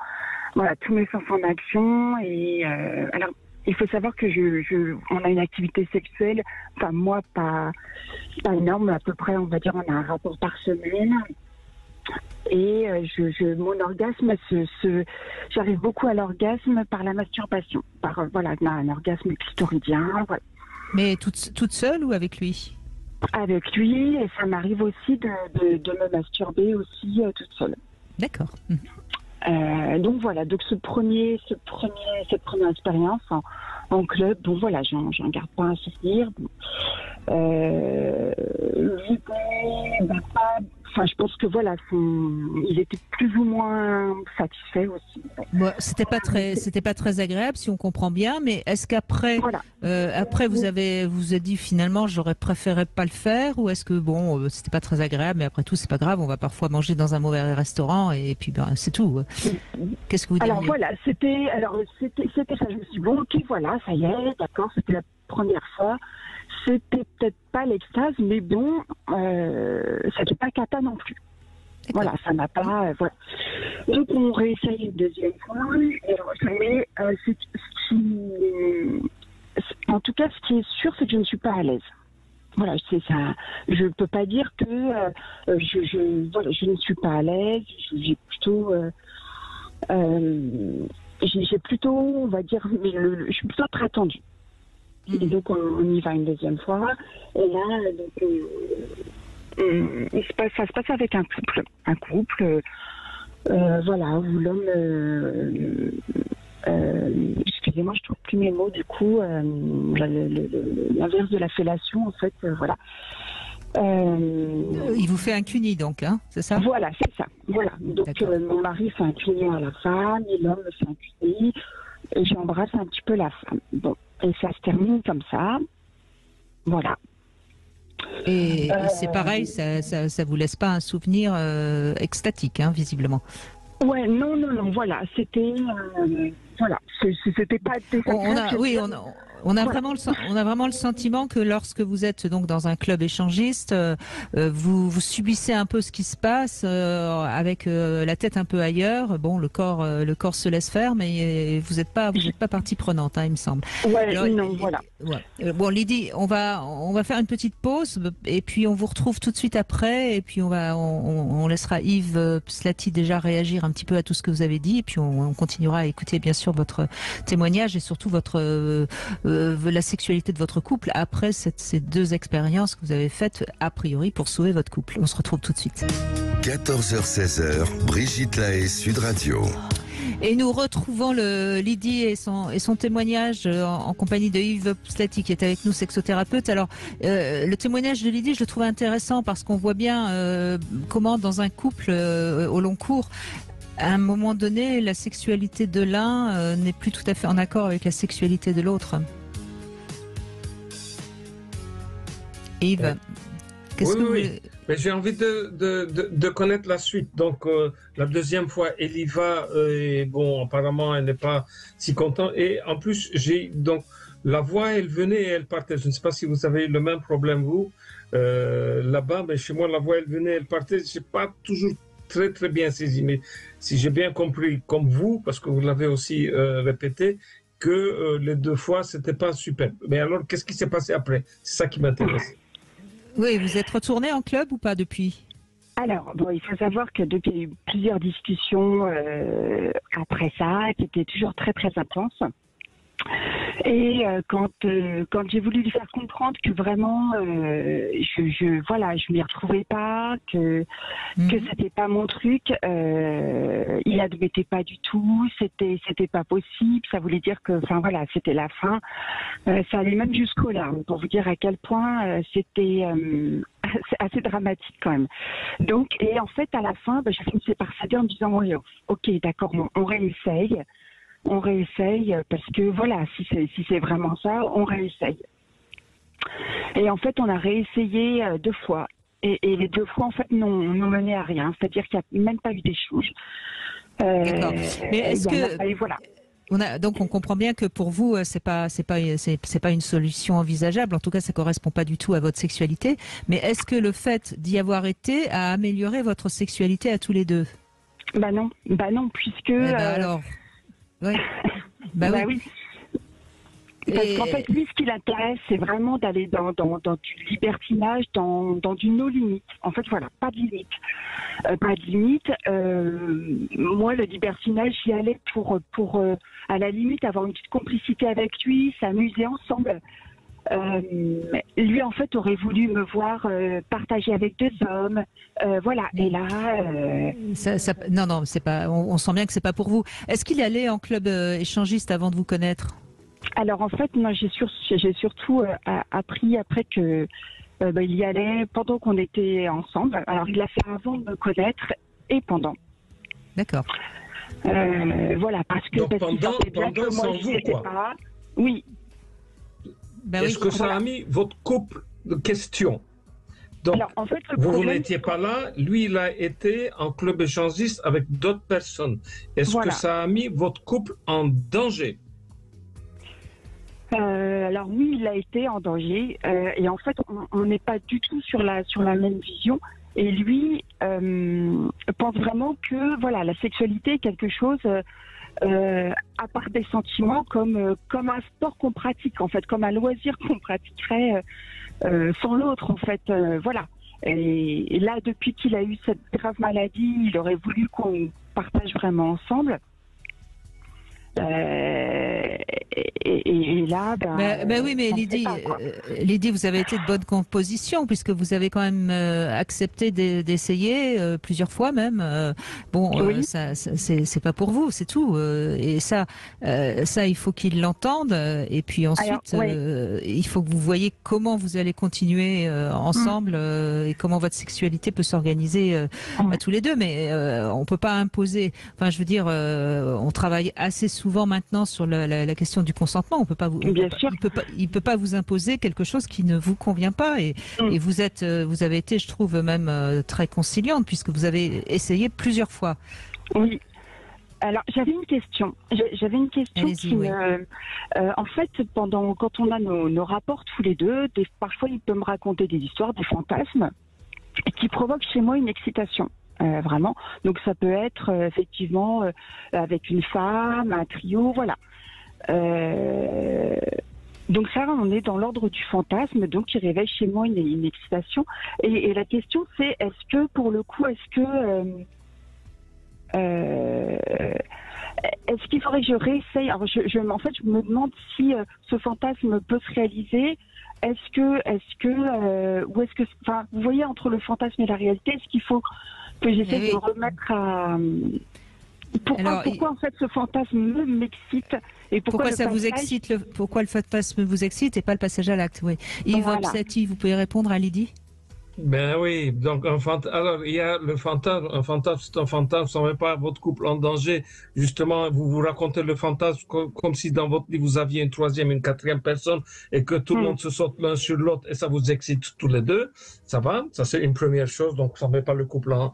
tous mes sens en action. Et alors, il faut savoir que on a une activité sexuelle, moi pas énorme, à peu près, on va dire, on a un rapport par semaine. Et mon orgasme, j'arrive beaucoup à l'orgasme par la masturbation, par un orgasme clitoridien. Voilà. Mais toute seule ou avec lui? Avec lui, et ça m'arrive aussi de me masturber aussi toute seule. D'accord. Donc voilà, donc cette première expérience en club, j'en garde pas un souvenir. Je pense que il était plus ou moins satisfait aussi. C'était pas très agréable si on comprend bien, mais est-ce qu'après, après vous vous êtes dit finalement j'aurais préféré pas le faire, ou est-ce que c'était pas très agréable, mais après tout c'est pas grave, on va parfois manger dans un mauvais restaurant et puis c'est tout. Qu'est-ce que vous diriez? C'était ça. Je me suis dit ok, ça y est, d'accord, c'était la première fois. C'était peut-être pas l'extase, mais c'était pas cata non plus. Voilà, ça n'a pas. Donc on réessaye une deuxième fois. En tout cas, ce qui est sûr, c'est que je ne suis pas à l'aise. Voilà, c'est ça. Je peux pas dire que je ne suis pas à l'aise. J'ai plutôt, on va dire, mais je suis plutôt très tendue. Et donc on y va une deuxième fois. Et là, ça se passe avec un couple. Où l'homme... excusez-moi, je trouve plus mes mots, du coup, l'inverse de la fellation, en fait, voilà. Il vous fait un cuni, donc, hein, c'est ça? Voilà, c'est ça. Voilà. Donc, mon mari fait un cuni à la femme, et l'homme fait un cuni, et j'embrasse un petit peu la femme. Bon. Et ça se termine comme ça. Voilà. Et c'est pareil, ça vous laisse pas un souvenir extatique, hein, visiblement. Ouais, non, voilà. C'était voilà, c'était pas désagréable. On a vraiment le sentiment que lorsque vous êtes donc dans un club échangiste, vous subissez un peu ce qui se passe avec la tête un peu ailleurs. Bon, le corps se laisse faire, mais vous n'êtes pas partie prenante, hein, il me semble. Ouais, alors, non, voilà. Ouais. Bon, Lydie, on va faire une petite pause et puis on vous retrouve tout de suite après et puis on laissera Yves Pslati déjà réagir un petit peu à tout ce que vous avez dit et puis on continuera à écouter bien sûr votre témoignage et surtout la sexualité de votre couple après ces 2 expériences que vous avez faites a priori pour sauver votre couple. On se retrouve tout de suite. 14h-16h, Brigitte Lahaie, Sud Radio. Et nous retrouvons Lydie et son témoignage en compagnie de Yves Pslati qui est avec nous, sexothérapeute. Alors, le témoignage de Lydie, je le trouve intéressant parce qu'on voit bien comment dans un couple au long cours, à un moment donné, la sexualité de l'un n'est plus tout à fait en accord avec la sexualité de l'autre. Yves, qu'est-ce que vous... Mais j'ai envie de connaître la suite. Donc, la deuxième fois, elle y va. Et bon, apparemment, elle n'est pas si contente. Et en plus, donc, la voix, elle venait et elle partait. Je ne sais pas si vous avez eu le même problème, vous, là-bas. Mais chez moi, la voix, elle venait, elle partait. Je n'ai pas toujours très, très bien saisi. Mais si j'ai bien compris, comme vous, parce que vous l'avez aussi répété, que les 2 fois, c'était pas super. Mais alors, qu'est-ce qui s'est passé après? C'est ça qui m'intéresse. Oui, vous êtes retourné en club ou pas depuis? Alors, bon, il faut savoir que depuis, il y a eu plusieurs discussions après ça, qui étaient toujours très, très intenses. Et quand j'ai voulu lui faire comprendre que vraiment, je m'y retrouvais pas, que c'était pas mon truc, il admettait pas du tout, c'était pas possible, ça voulait dire que, enfin voilà, c'était la fin. Ça allait même jusqu'aux larmes, pour vous dire à quel point c'était assez dramatique quand même. Donc, et en fait, à la fin, j'ai fini par céder en me disant, oui, ok, d'accord, on réessaye. On réessaye parce que voilà, si c'est vraiment ça, on réessaye. Et en fait, on a réessayé 2 fois. Et les 2 fois, en fait, n'ont mené à rien. C'est-à-dire qu'il n'y a même pas eu d'échange. D'accord. Mais est-ce que... Et voilà. Donc on comprend bien que pour vous c'est pas une solution envisageable. En tout cas, ça correspond pas du tout à votre sexualité. Mais est-ce que le fait d'y avoir été a amélioré votre sexualité à tous les 2? Bah non, puisque. Alors. Oui. Oui. Parce qu'en fait, lui, ce qui l'intéresse, c'est vraiment d'aller dans du libertinage, dans du no-limite. En fait, voilà, pas de limite. Pas de limite. Moi, le libertinage, j'y allais pour à la limite, avoir une petite complicité avec lui, s'amuser ensemble. Lui, en fait, aurait voulu me voir partager avec 2 hommes. Voilà. Et là... Non, c'est pas. On sent bien que c'est pas pour vous. Est-ce qu'il allait en club échangiste avant de vous connaître? Alors, en fait, moi, j'ai surtout appris après que il y allait pendant qu'on était ensemble. Alors, il l'a fait avant de me connaître et pendant. D'accord. Voilà, parce que... Donc, pendant sans vous, quoi. Pas... Oui. Est-ce que ça a mis votre couple de question? Donc, alors, en fait, vous n'étiez pas là, lui, il a été en club échangiste avec d'autres personnes. Est-ce que ça a mis votre couple en danger? Alors oui, il a été en danger. Et en fait, on n'est pas du tout sur la même vision. Et lui pense vraiment que voilà, la sexualité est quelque chose... à part des sentiments, comme un sport qu'on pratique, en fait, comme un loisir qu'on pratiquerait sans l'autre, en fait. Voilà. Et là, depuis qu'il a eu cette grave maladie, il aurait voulu qu'on partage vraiment ensemble. Et là, oui, mais Lydie, vous avez été de bonne composition puisque vous avez quand même accepté d'essayer plusieurs fois même. Oui. Ça, c'est pas pour vous, c'est tout. Et ça, il faut qu'il l'entende. Et puis ensuite, il faut que vous voyez comment vous allez continuer ensemble et comment votre sexualité peut s'organiser à tous les 2. Mais on peut pas imposer. Enfin, je veux dire, on travaille assez souvent maintenant sur la question du consentement. On peut pas il peut pas vous imposer quelque chose qui ne vous convient pas. Et vous avez été, je trouve, même très conciliante puisque vous avez essayé plusieurs fois. Oui. alors j'avais une question. J'avais une question qui en fait, quand on a nos rapports tous les deux, parfois il peut me raconter des histoires, des fantasmes, qui provoquent chez moi une excitation. Vraiment. Donc ça peut être effectivement avec une femme, un trio, voilà. Donc ça, on est dans l'ordre du fantasme, donc il réveille chez moi une excitation. Et la question c'est, est-ce que pour le coup, est-ce qu'il faudrait que je réessaye? Alors en fait, je me demande si ce fantasme peut se réaliser. Enfin, vous voyez, entre le fantasme et la réalité, est-ce qu'il faut que j'essaie de me remettre à... Pourquoi en fait ce fantasme m'excite et pourquoi ça vous excite pourquoi le fantasme vous excite et pas le passage à l'acte? Oui. Yves Obsati, vous pouvez répondre à Lydie? Ben oui, donc alors il y a le fantasme, un fantasme c'est un fantasme, ça ne met pas votre couple en danger. Justement, vous vous racontez le fantasme comme si dans votre lit vous aviez une troisième, une quatrième personne et que tout le monde se saute l'un sur l'autre et ça vous excite tous les deux. Ça va, ça c'est une première chose, donc ça ne met pas le couple en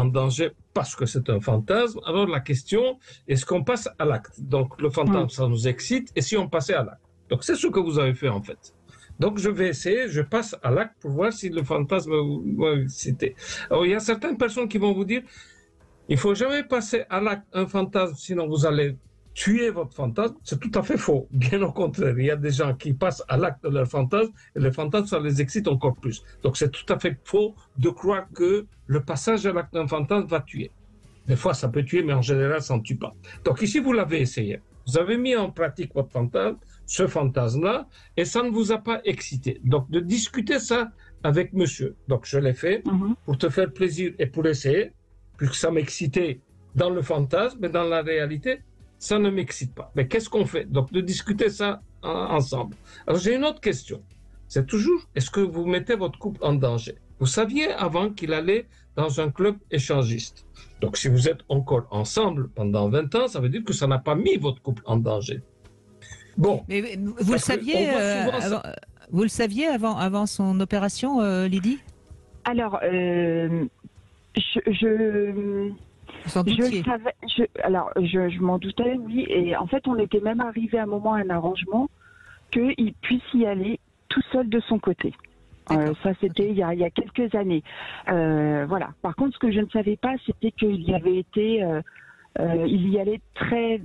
danger parce que c'est un fantasme. Alors la question, est-ce qu'on passe à l'acte? Donc le fantasme, ça nous excite, et si on passait à l'acte? Donc c'est ce que vous avez fait en fait. Donc je vais essayer, je passe à l'acte pour voir si le fantasme va exciter. Alors il y a certaines personnes qui vont vous dire, il ne faut jamais passer à l'acte un fantasme, sinon vous allez tuer votre fantasme. C'est tout à fait faux. Bien au contraire, il y a des gens qui passent à l'acte de leur fantasme et le fantasme, ça les excite encore plus. Donc c'est tout à fait faux de croire que le passage à l'acte d'un fantasme va tuer. Des fois ça peut tuer, mais en général ça ne tue pas. Donc ici vous l'avez essayé. Vous avez mis en pratique votre fantasme, ce fantasme-là, et ça ne vous a pas excité. Donc, de discuter ça avec monsieur. Donc, je l'ai fait pour te faire plaisir et pour essayer, puisque ça m'excitait dans le fantasme, mais dans la réalité, ça ne m'excite pas. Mais qu'est-ce qu'on fait? Donc, de discuter ça ensemble. Alors, j'ai une autre question. C'est toujours, est-ce que vous mettez votre couple en danger? Vous saviez avant qu'il allait dans un club échangiste. Donc, si vous êtes encore ensemble pendant 20 ans, ça veut dire que ça n'a pas mis votre couple en danger. Bon. Mais vous le saviez avant son opération, Lydie? Alors, je m'en doutais, oui. Et en fait, on était même arrivé à un moment à un arrangement qu'il puisse y aller tout seul de son côté. Ça, c'était il y a quelques années. Voilà. Par contre, ce que je ne savais pas, c'était qu'il y avait été, il y allait très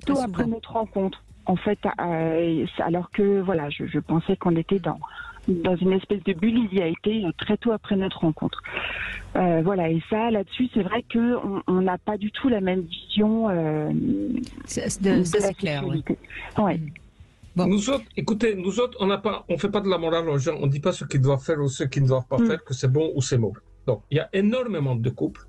tôt après notre rencontre. En fait, alors que voilà, je pensais qu'on était dans une espèce de bulle. Il y a été très tôt après notre rencontre. Voilà. Et ça, là-dessus, c'est vrai que on n'a pas du tout la même vision. C'est clair. Oui. Ouais. Bon. Nous autres, écoutez, on fait pas de la morale aux gens, on dit pas ce qu'ils doivent faire ou ce qu'ils ne doivent pas faire, que c'est bon ou c'est mauvais. Donc, il y a énormément de couples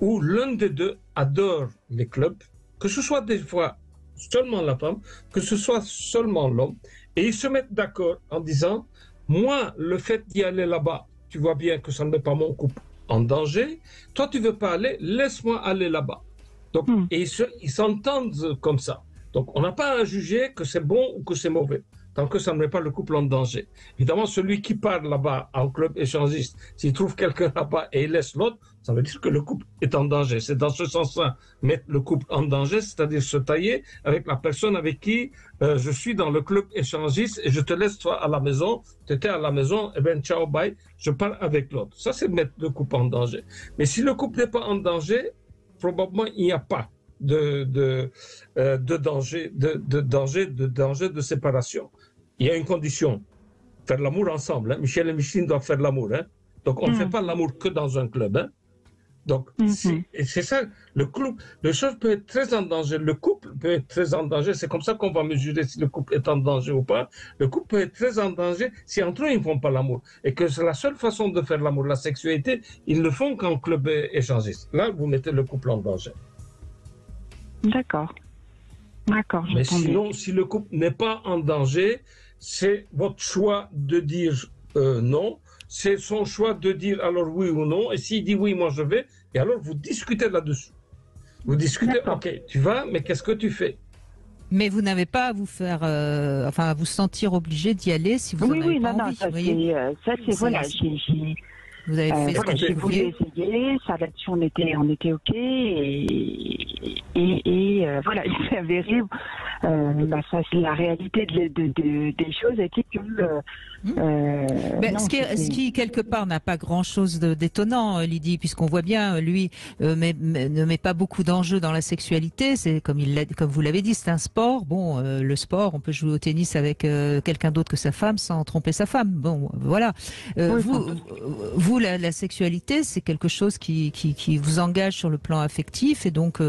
où l'un des deux adore les clubs, que ce soit des fois seulement la femme, que ce soit seulement l'homme, et ils se mettent d'accord en disant, moi, le fait d'y aller là-bas, tu vois bien que ça ne met pas mon couple en danger, toi, tu veux pas aller, laisse-moi aller là-bas. Donc, et ils s'entendent comme ça. Donc, on n'a pas à juger que c'est bon ou que c'est mauvais, tant que ça ne met pas le couple en danger. Évidemment, celui qui part là-bas en club échangiste, s'il trouve quelqu'un là-bas et il laisse l'autre, ça veut dire que le couple est en danger. C'est dans ce sens-là, mettre le couple en danger, c'est-à-dire se tailler avec la personne avec qui je suis dans le club échangiste et je te laisse toi à la maison, tu étais à la maison, et bien ciao, bye, je pars avec l'autre. Ça, c'est mettre le couple en danger. Mais si le couple n'est pas en danger, probablement il n'y a pas de danger de séparation. Il y a une condition, faire l'amour ensemble. Hein. Michel et Micheline doivent faire l'amour. Hein. Donc on ne fait pas l'amour que dans un club. Hein. Donc c'est ça, le chose peut être très en danger, le couple peut être très en danger, c'est comme ça qu'on va mesurer si le couple est en danger ou pas. Le couple peut être très en danger si entre eux ils ne font pas l'amour et que c'est la seule façon de faire l'amour, la sexualité, ils ne font qu'en club échangiste. Là, vous mettez le couple en danger. D'accord. Mais sinon, si le couple n'est pas en danger, c'est votre choix de dire non. C'est son choix de dire alors oui ou non. Et s'il dit oui, moi je vais. Et alors vous discutez là-dessus. Vous discutez, ok, tu vas, mais qu'est-ce que tu fais? Mais vous n'avez pas à vous faire, à vous sentir obligé d'y aller si vous en avez pas envie. Ça c'est voilà. Vous avez fait ce que j'ai voulu essayer, ça là-dessus on était ok et voilà, il s'est avéré, ça c'est la réalité des choses, était que ce qui quelque part n'a pas grand-chose d'étonnant, Lydie, puisqu'on voit bien, lui ne met pas beaucoup d'enjeux dans la sexualité. C'est comme vous l'avez dit, c'est un sport. Bon, le sport, on peut jouer au tennis avec quelqu'un d'autre que sa femme sans tromper sa femme. Bon, voilà. Vous, la sexualité, c'est quelque chose qui vous engage sur le plan affectif, et donc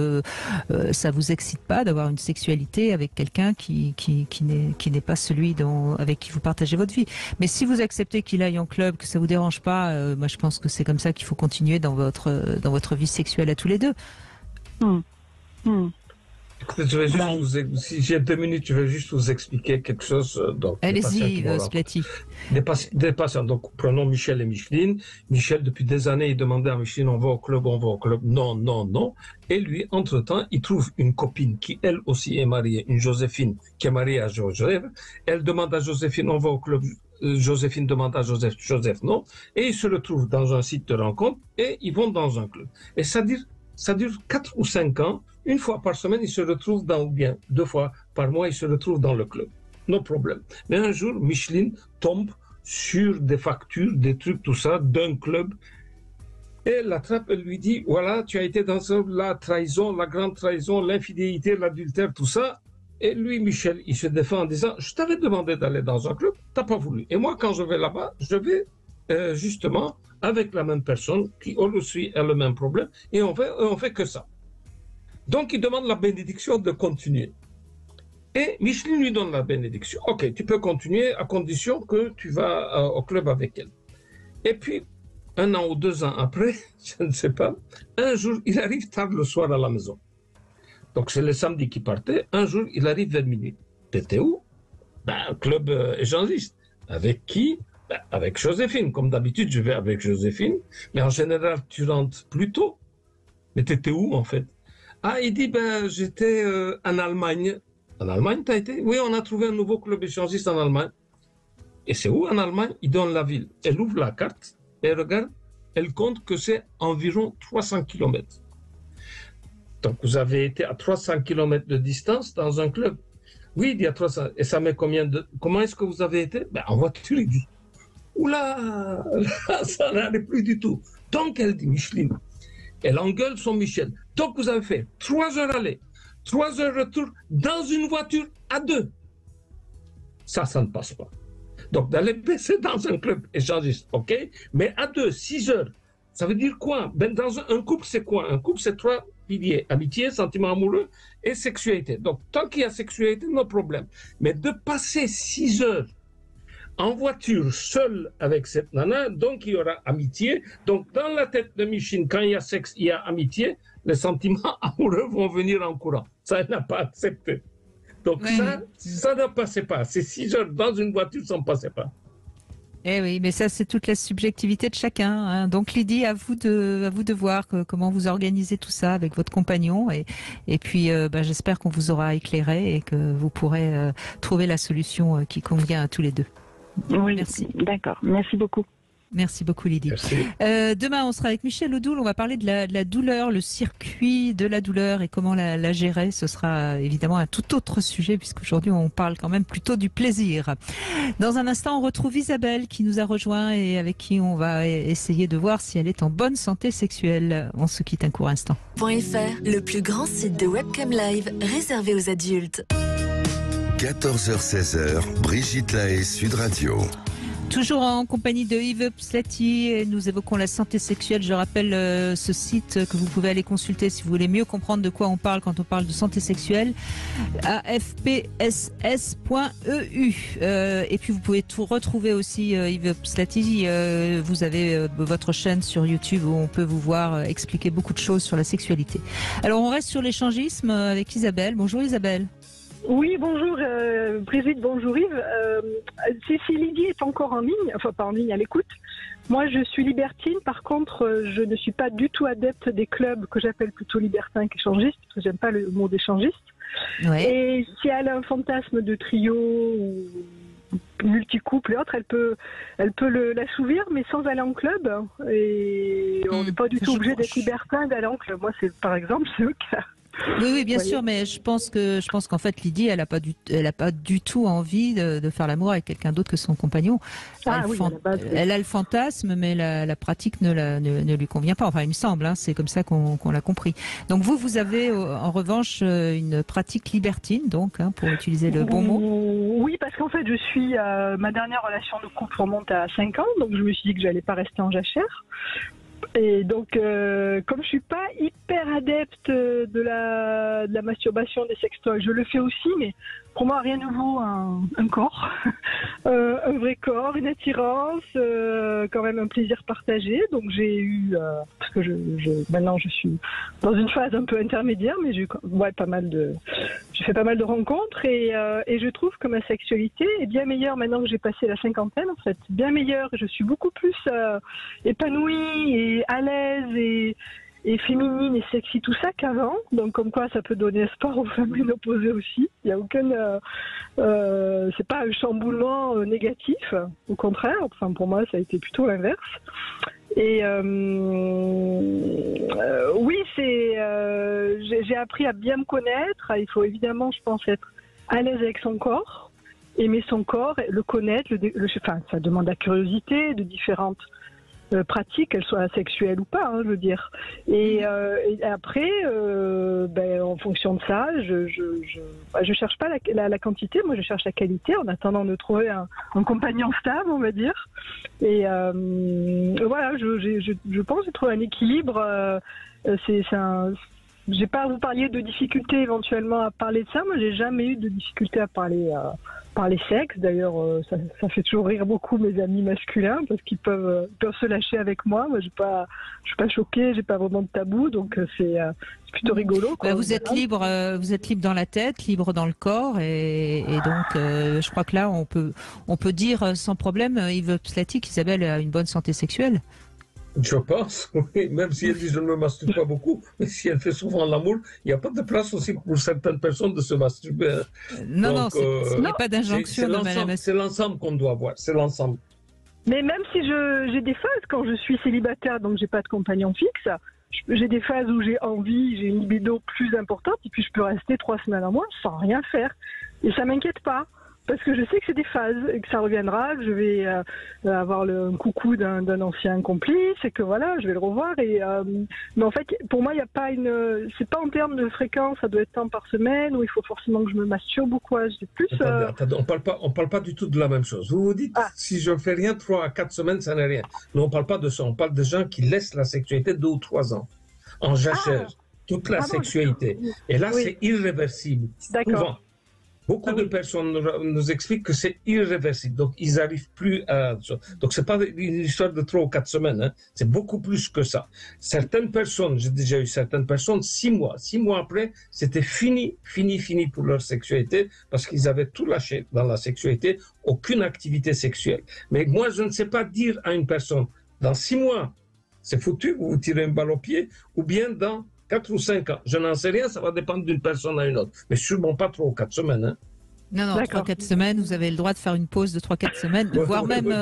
ça vous excite pas d'avoir une sexualité avec quelqu'un qui n'est pas celui avec qui vous partagez votre vie. Mais si vous acceptez qu'il aille en club, que ça vous dérange pas, moi je pense que c'est comme ça qu'il faut continuer dans votre vie sexuelle à tous les deux. Écoutez, je vais juste si j'ai 2 minutes, je vais juste vous expliquer quelque chose. Allez-y, Splati. Des patients. Donc, prenons Michel et Micheline. Michel, depuis des années, il demandait à Micheline, on va au club. Non, non, non. Et lui, entre-temps, il trouve une copine qui, elle aussi, est mariée, une Joséphine, qui est mariée à Joseph. Elle demande à Joséphine, on va au club. Joséphine demande à Joseph, Joseph non. Et ils se retrouvent dans un site de rencontre et ils vont dans un club. Et ça dure 4 ou 5 ans. Une fois par semaine, ils se retrouvent ou bien 2 fois par mois, ils se retrouvent dans le club. No problème. Mais un jour, Micheline tombe sur des factures, des trucs, tout ça, d'un club. Et elle l'attrape, elle lui dit, voilà, tu as été dans la trahison, la grande trahison, l'infidélité, l'adultère, tout ça. Et lui, Michel, il se défend en disant, je t'avais demandé d'aller dans un club, t'as pas voulu. Et moi, quand je vais là-bas, je vais justement avec la même personne qui, elle aussi, a le même problème, et on fait que ça. Donc, il demande la bénédiction de continuer. Et Micheline lui donne la bénédiction. Ok, tu peux continuer à condition que tu vas au club avec elle. Et puis, 1 an ou 2 ans après, je ne sais pas, un jour, il arrive tard le soir à la maison. Donc, c'est le samedi qu'il partait. Un jour, il arrive vers minuit. T'étais où? Club échangiste. Avec qui? Avec Joséphine. Comme d'habitude, je vais avec Joséphine. Mais en général, tu rentres plus tôt. Mais t'étais où, en fait? Il dit, j'étais en Allemagne. En Allemagne, t'as été? Oui, on a trouvé un nouveau club échangiste en Allemagne. Et c'est où en Allemagne? Il donne la ville. Elle ouvre la carte et regarde. Elle compte que c'est environ 300 km. Donc, vous avez été à 300 km de distance dans un club. Oui, il y a 300. Et ça met combien de... Comment est-ce que vous avez été? En voiture, il dit. Oula, ça n'allait plus du tout. Donc, elle dit, Micheline, elle engueule son Michel. Donc, vous avez fait 3 heures aller, 3 heures retour dans une voiture à 2. Ça ne passe pas. Donc, d'aller baisser dans un club échangiste, ok? Mais à 2, 6 heures, ça veut dire quoi? Dans un couple, c'est quoi? Un couple, c'est 3 piliers. Amitié, sentiment amoureux et sexualité. Donc, tant qu'il y a sexualité, no problème. Mais de passer 6 heures en voiture, seul avec cette nana, donc il y aura amitié. Donc, dans la tête de Micheline, quand il y a sexe, il y a amitié, les sentiments amoureux vont venir en courant. Ça, elle n'a pas accepté. Donc, ça ne passait pas. Ces 6 heures dans une voiture, ça ne passait pas. Eh oui, mais ça, c'est toute la subjectivité de chacun, hein. Donc, Lydie, à vous de voir comment vous organisez tout ça avec votre compagnon. Et puis, j'espère qu'on vous aura éclairé et que vous pourrez trouver la solution qui convient à tous les deux. Oui, merci. D'accord. Merci beaucoup. Merci beaucoup, Lydie. Demain, on sera avec Michel Odoul. On va parler de la douleur, le circuit de la douleur et comment la gérer. Ce sera évidemment un tout autre sujet puisqu'aujourd'hui, on parle quand même plutôt du plaisir. Dans un instant, on retrouve Isabelle qui nous a rejoint et avec qui on va essayer de voir si elle est en bonne santé sexuelle. On se quitte un court instant. .fr, le plus grand site de webcam live réservé aux adultes. 14h-16h, Brigitte Lahaie, Sud Radio. Toujours en compagnie de Yves Pslati, nous évoquons la santé sexuelle. Je rappelle ce site que vous pouvez aller consulter si vous voulez mieux comprendre de quoi on parle quand on parle de santé sexuelle, afpss.eu. Et puis vous pouvez tout retrouver aussi Yves Pslati. Vous avez votre chaîne sur YouTube où on peut vous voir expliquer beaucoup de choses sur la sexualité. Alors on reste sur l'échangisme avec Isabelle. Bonjour Isabelle. Oui, bonjour Brigitte, bonjour Yves. Si Lydie est encore en ligne, enfin pas en ligne, à l'écoute, moi je suis libertine, par contre je ne suis pas du tout adepte des clubs que j'appelle plutôt libertins qu'échangistes, parce que j'aime pas le mot d'échangiste. Ouais. Et si elle a un fantasme de trio ou multicouple et autres, elle peut l'assouvir, mais sans aller en club. Et on n'est pas du tout obligé d'être libertin d'aller en club. Moi, par exemple, c'est le cas. Oui, bien sûr, mais je pense qu'en fait Lydie, elle a pas du tout envie de faire l'amour avec quelqu'un d'autre que son compagnon. Elle a le fantasme, mais la pratique ne lui convient pas. Enfin, il me semble, hein, c'est comme ça qu'on l'a compris. Donc vous avez en revanche une pratique libertine, donc, hein, pour utiliser le bon mot. Oui, parce qu'en fait, ma dernière relation de couple remonte à 5 ans, donc je me suis dit que j'allais pas rester en jachère. Et donc, comme je suis pas hyper adepte de la masturbation, des sextoys, je le fais aussi, mais pour moi, rien ne vaut un corps, un vrai corps, une attirance, quand même un plaisir partagé. Donc j'ai eu, parce que maintenant je suis dans une phase un peu intermédiaire, mais j'ai fait pas mal de rencontres et je trouve que ma sexualité est bien meilleure maintenant que j'ai passé la cinquantaine, en fait, bien meilleure. Je suis beaucoup plus épanouie et à l'aise et féminine et sexy, tout ça qu'avant. Donc comme quoi ça peut donner espoir aux femmes ménopausées aussi. Il n'y a c'est pas un chamboulement négatif, au contraire. Enfin pour moi ça a été plutôt l'inverse. Et oui, j'ai appris à bien me connaître. Il faut évidemment, je pense, être à l'aise avec son corps, aimer son corps, le connaître. Ça demande la curiosité de différentes pratiques, qu'elles soient sexuelles ou pas, hein, je veux dire. Et après, en fonction de ça, je cherche pas la quantité, moi je cherche la qualité en attendant de trouver un compagnon stable, on va dire. Et voilà, je pense que j'ai trouvé un équilibre. J'ai pas à vous parler de difficultés éventuellement à parler de ça. Moi, j'ai jamais eu de difficulté à parler sexe. D'ailleurs, ça fait toujours rire beaucoup mes amis masculins parce qu'ils peuvent se lâcher avec moi. Moi, je suis pas choquée, j'ai pas vraiment de tabou, donc c'est plutôt rigolo, quoi. Vous êtes libre dans la tête, libre dans le corps, et donc je crois que là, on peut dire sans problème, Yves Pslati, qu'Isabelle a une bonne santé sexuelle. Je pense, oui, même si elle dit je ne me masturbe pas beaucoup, mais si elle fait souvent l'amour, il n'y a pas de place aussi pour certaines personnes de se masturber. Non, il n'y a pas d'injonction de madame. C'est l'ensemble qu'on doit voir, c'est l'ensemble. Mais même si j'ai des phases quand je suis célibataire, donc j'ai pas de compagnon fixe, j'ai des phases où j'ai envie, j'ai une libido plus importante, et puis je peux rester 3 semaines à mois sans rien faire. Et ça m'inquiète pas. Parce que je sais que c'est des phases et que ça reviendra, que je vais avoir un coucou d'un ancien complice et que voilà, je vais le revoir. Mais en fait, pour moi, il n'y a pas c'est pas en termes de fréquence, ça doit être tant par semaine où il faut forcément que je me masturbe ou quoi. C'est plus. Attendez, on parle pas du tout de la même chose. Vous vous dites, si je fais rien 3 à 4 semaines, ça n'est rien. Mais on parle pas de ça. On parle de gens qui laissent la sexualité 2 ou 3 ans en jachère, toute la sexualité. Et là, c'est irréversible. D'accord. Beaucoup de personnes nous expliquent que c'est irréversible, donc ils n'arrivent plus à... Donc c'est pas une histoire de 3 ou 4 semaines, hein. C'est beaucoup plus que ça. Certaines personnes, j'ai déjà eu certaines personnes, 6 mois après, c'était fini pour leur sexualité, parce qu'ils avaient tout lâché dans la sexualité, aucune activité sexuelle. Mais moi, je ne sais pas dire à une personne, dans 6 mois, c'est foutu, vous vous tirez une balle au pied, ou bien dans 4 ou 5 ans. Je n'en sais rien, ça va dépendre d'une personne à une autre. Mais sûrement pas 3 ou 4 semaines. Hein. Non, 3-4 semaines, vous avez le droit de faire une pause de 3-4 semaines, voire même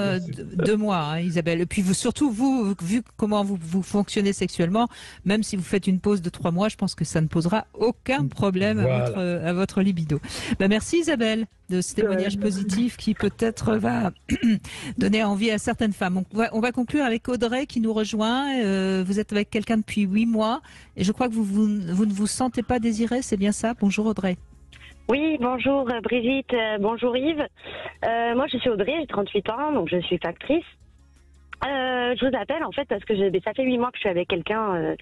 2 mois, hein, Isabelle. Et puis surtout, vous, vu comment vous fonctionnez sexuellement, même si vous faites une pause de 3 mois, je pense que ça ne posera aucun problème à votre libido. Merci Isabelle de ce témoignage positif qui peut-être va donner envie à certaines femmes. On va conclure avec Audrey qui nous rejoint. Vous êtes avec quelqu'un depuis 8 mois et je crois que vous ne vous sentez pas désirée, c'est bien ça? Bonjour Audrey. Oui, bonjour Brigitte, bonjour Yves. Moi je suis Audrey, j'ai 38 ans, donc je suis factrice. Je vous appelle en fait parce que ça fait 8 mois que je suis avec quelqu'un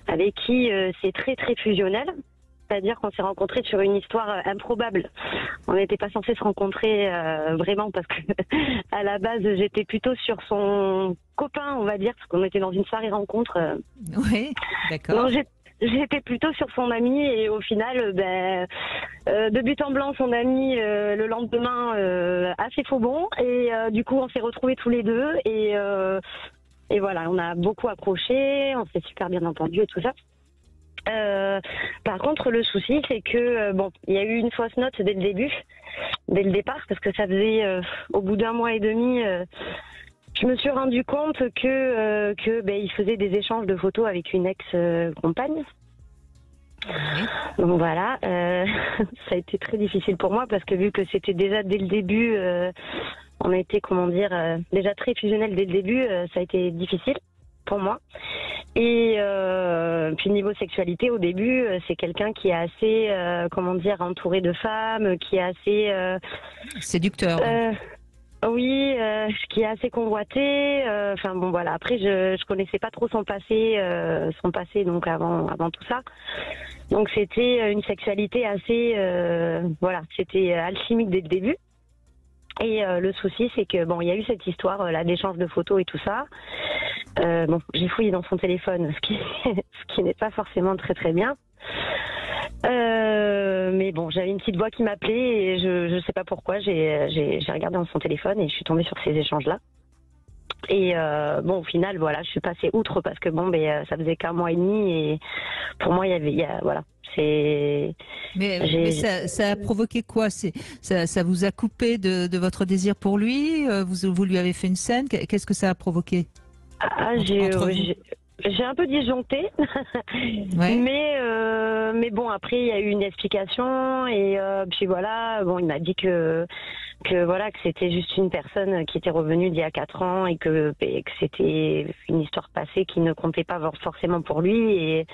avec qui c'est très très fusionnel. C'est-à-dire qu'on s'est rencontrés sur une histoire improbable. On n'était pas censé se rencontrer vraiment parce que à la base j'étais plutôt sur son copain, on va dire, parce qu'on était dans une soirée rencontre. Oui, d'accord. Donc, j'étais plutôt sur son ami et au final, de but en blanc, son ami, le lendemain, a fait faux bond. Et du coup, on s'est retrouvés tous les deux. Et voilà, on a beaucoup accroché, on s'est super bien entendu et tout ça. Par contre, le souci, c'est que, il y a eu une fausse note dès le départ, parce que ça faisait, au bout d'1 mois et demi... je me suis rendu compte que il faisait des échanges de photos avec une ex-compagne. Donc voilà, ça a été très difficile pour moi parce que vu que c'était déjà dès le début, on a été, comment dire, déjà très fusionnel dès le début, ça a été difficile pour moi. Et puis niveau sexualité, au début, c'est quelqu'un qui est assez, comment dire, entouré de femmes, qui est assez... séducteur. Oui, qui est assez convoité. Enfin bon voilà. Après, je connaissais pas trop son passé donc avant tout ça. Donc c'était une sexualité assez, voilà, c'était alchimique dès le début. Et le souci, c'est que bon, il y a eu cette histoire là d'échange de photos et tout ça. Bon, j'ai fouillé dans son téléphone, ce qui n'est pas forcément très très bien. Mais bon, j'avais une petite voix qui m'appelait et je sais pas pourquoi, j'ai regardé dans son téléphone et je suis tombée sur ces échanges-là. Et bon, au final, voilà, je suis passée outre parce que bon, ben, ça faisait qu'un mois et demi et pour moi, voilà, c'est. Mais ça a provoqué quoi? Ça vous a coupé de votre désir pour lui? Vous lui avez fait une scène? Qu'est-ce que ça a provoqué? J'ai un peu disjoncté, ouais. mais bon, après il y a eu une explication et puis voilà, bon, il m'a dit que voilà, que c'était juste une personne qui était revenue d'il y a 4 ans et que c'était une histoire passée qui ne comptait pas forcément pour lui et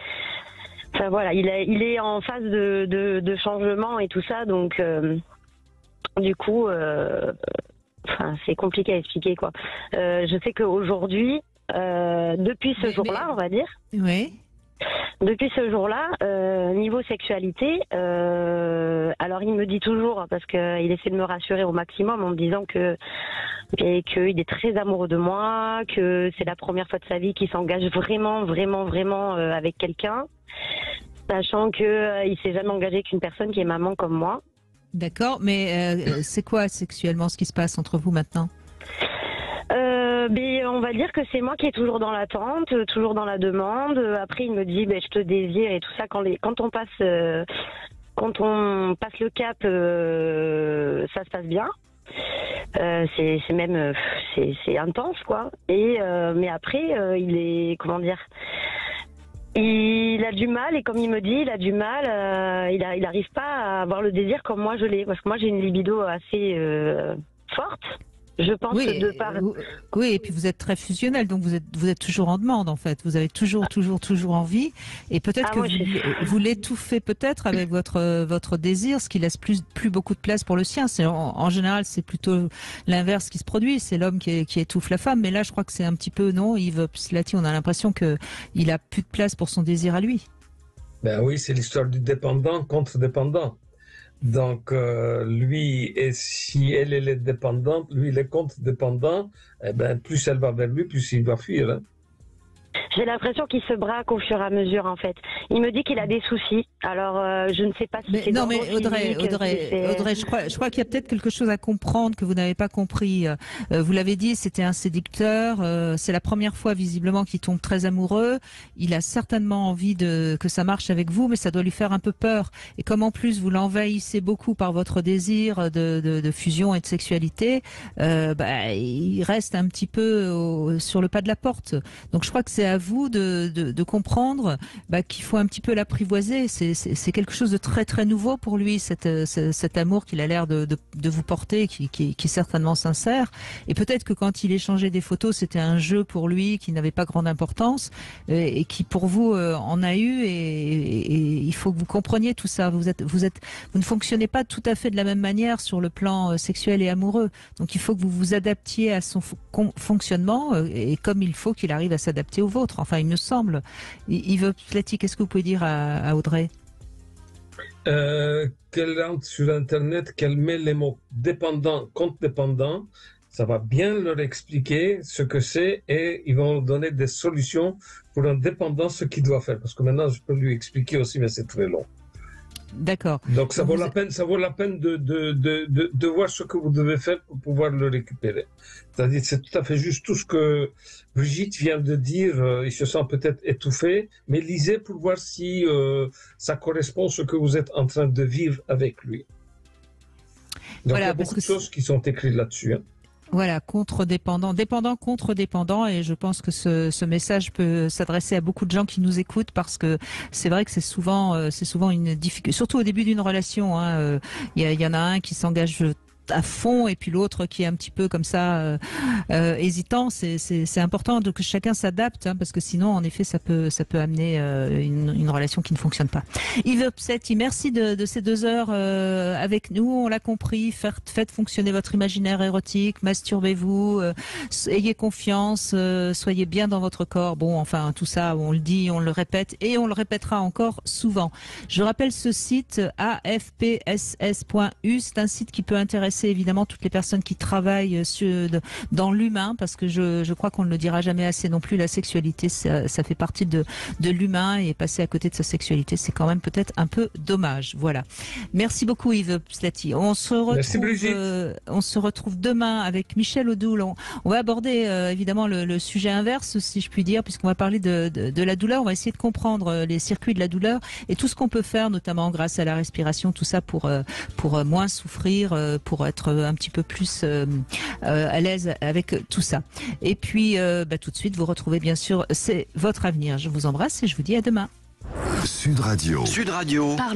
enfin voilà, il est en phase de changement et tout ça, donc du coup, enfin c'est compliqué à expliquer quoi. Je sais qu'aujourd'hui depuis ce jour-là, on va dire. Oui. Depuis ce jour-là, niveau sexualité, alors il me dit toujours, parce qu'il essaie de me rassurer au maximum en me disant qu'il est très amoureux de moi, que c'est la première fois de sa vie qu'il s'engage vraiment avec quelqu'un, sachant qu'il s'est jamais engagé qu'une personne qui est maman comme moi. D'accord, mais c'est quoi sexuellement ce qui se passe entre vous maintenant? On va dire que c'est moi qui est toujours dans l'attente, toujours dans la demande. Après, il me dit, je te désire et tout ça. Quand on passe le cap, ça se passe bien. C'est même, c'est intense, quoi. Et mais après, il est, comment dire, il a du mal. Et comme il me dit, il a du mal. Il n'arrive pas à avoir le désir comme moi je l'ai, parce que moi j'ai une libido assez forte. Je pense oui, de par... Oui, et puis vous êtes très fusionnel, donc vous êtes toujours en demande en fait. Vous avez toujours envie, et peut-être que vous l'étouffez peut-être avec votre désir, ce qui laisse plus beaucoup de place pour le sien. En général, c'est plutôt l'inverse qui se produit. C'est l'homme qui étouffe la femme, mais là, je crois que c'est un petit peu non. Yves Slati, on a l'impression que il a plus de place pour son désir à lui. Ben oui, c'est l'histoire du dépendant contre dépendant. Donc, lui, et si elle est dépendante, lui, il est contre-dépendant, eh ben, plus elle va vers lui, plus il va fuir. Hein. J'ai l'impression qu'il se braque au fur et à mesure, en fait. Il me dit qu'il a des soucis. Alors, je ne sais pas si c'est... Non, mais Audrey, je crois qu'il y a peut-être quelque chose à comprendre que vous n'avez pas compris. Vous l'avez dit, c'était un séducteur. C'est la première fois, visiblement, qu'il tombe très amoureux. Il a certainement envie que ça marche avec vous, mais ça doit lui faire un peu peur. Et comme en plus, vous l'envahissez beaucoup par votre désir de fusion et de sexualité, il reste un petit peu sur le pas de la porte. Donc, je crois que c'est à vous de comprendre qu'il faut un petit peu l'apprivoiser. C'est quelque chose de très très nouveau pour lui, cet amour qu'il a l'air de vous porter, qui est certainement sincère. Et peut-être que quand il échangeait des photos, c'était un jeu pour lui qui n'avait pas grande importance et qui pour vous en a eu. Et il faut que vous compreniez tout ça. Vous ne fonctionnez pas tout à fait de la même manière sur le plan sexuel et amoureux. Donc il faut que vous vous adaptiez à son fonctionnement et comme il faut qu'il arrive à s'adapter au vôtre. Enfin, il me semble. Yves Slati, qu'est-ce que vous pouvez dire à Audrey? Qu'elle rentre sur Internet, qu'elle met les mots dépendant contre dépendant, ça va bien leur expliquer ce que c'est et ils vont donner des solutions pour un dépendant, ce qu'il doit faire. Parce que maintenant, je peux lui expliquer aussi, mais c'est très long. D'accord. Donc ça vaut la peine de voir ce que vous devez faire pour pouvoir le récupérer. C'est-à-dire c'est tout à fait juste tout ce que Brigitte vient de dire. Il se sent peut-être étouffé, mais lisez pour voir si ça correspond à ce que vous êtes en train de vivre avec lui. Donc voilà, il y a beaucoup de choses qui sont écrites là-dessus. Hein. Voilà, contre-dépendant, dépendant contre dépendant, et je pense que ce message peut s'adresser à beaucoup de gens qui nous écoutent, parce que c'est vrai que c'est souvent une difficulté, surtout au début d'une relation. Il y en a un qui s'engage à fond et puis l'autre qui est un petit peu comme ça hésitant. C'est important que chacun s'adapte, parce que sinon en effet ça peut amener une relation qui ne fonctionne pas. Yves Psetti, merci de ces 2 heures avec nous. On l'a compris, faites fonctionner votre imaginaire érotique, masturbez-vous, ayez confiance, soyez bien dans votre corps. Bon, enfin tout ça on le dit, on le répète et on le répétera encore souvent. Je rappelle ce site afpss.u, c'est un site qui peut intéresser évidemment toutes les personnes qui travaillent dans l'humain, parce que je crois qu'on ne le dira jamais assez non plus, la sexualité ça fait partie de l'humain, et passer à côté de sa sexualité c'est quand même peut-être un peu dommage. Voilà. Merci beaucoup Yves Psetti. On se retrouve demain avec Michel Odoul. On va aborder évidemment le sujet inverse, si je puis dire, puisqu'on va parler de la douleur. On va essayer de comprendre les circuits de la douleur et tout ce qu'on peut faire, notamment grâce à la respiration, tout ça pour moins souffrir, pour être un petit peu plus à l'aise avec tout ça. Et puis tout de suite vous retrouvez bien sûr C'est votre avenir. Je vous embrasse et je vous dis à demain. Sud Radio. Parle.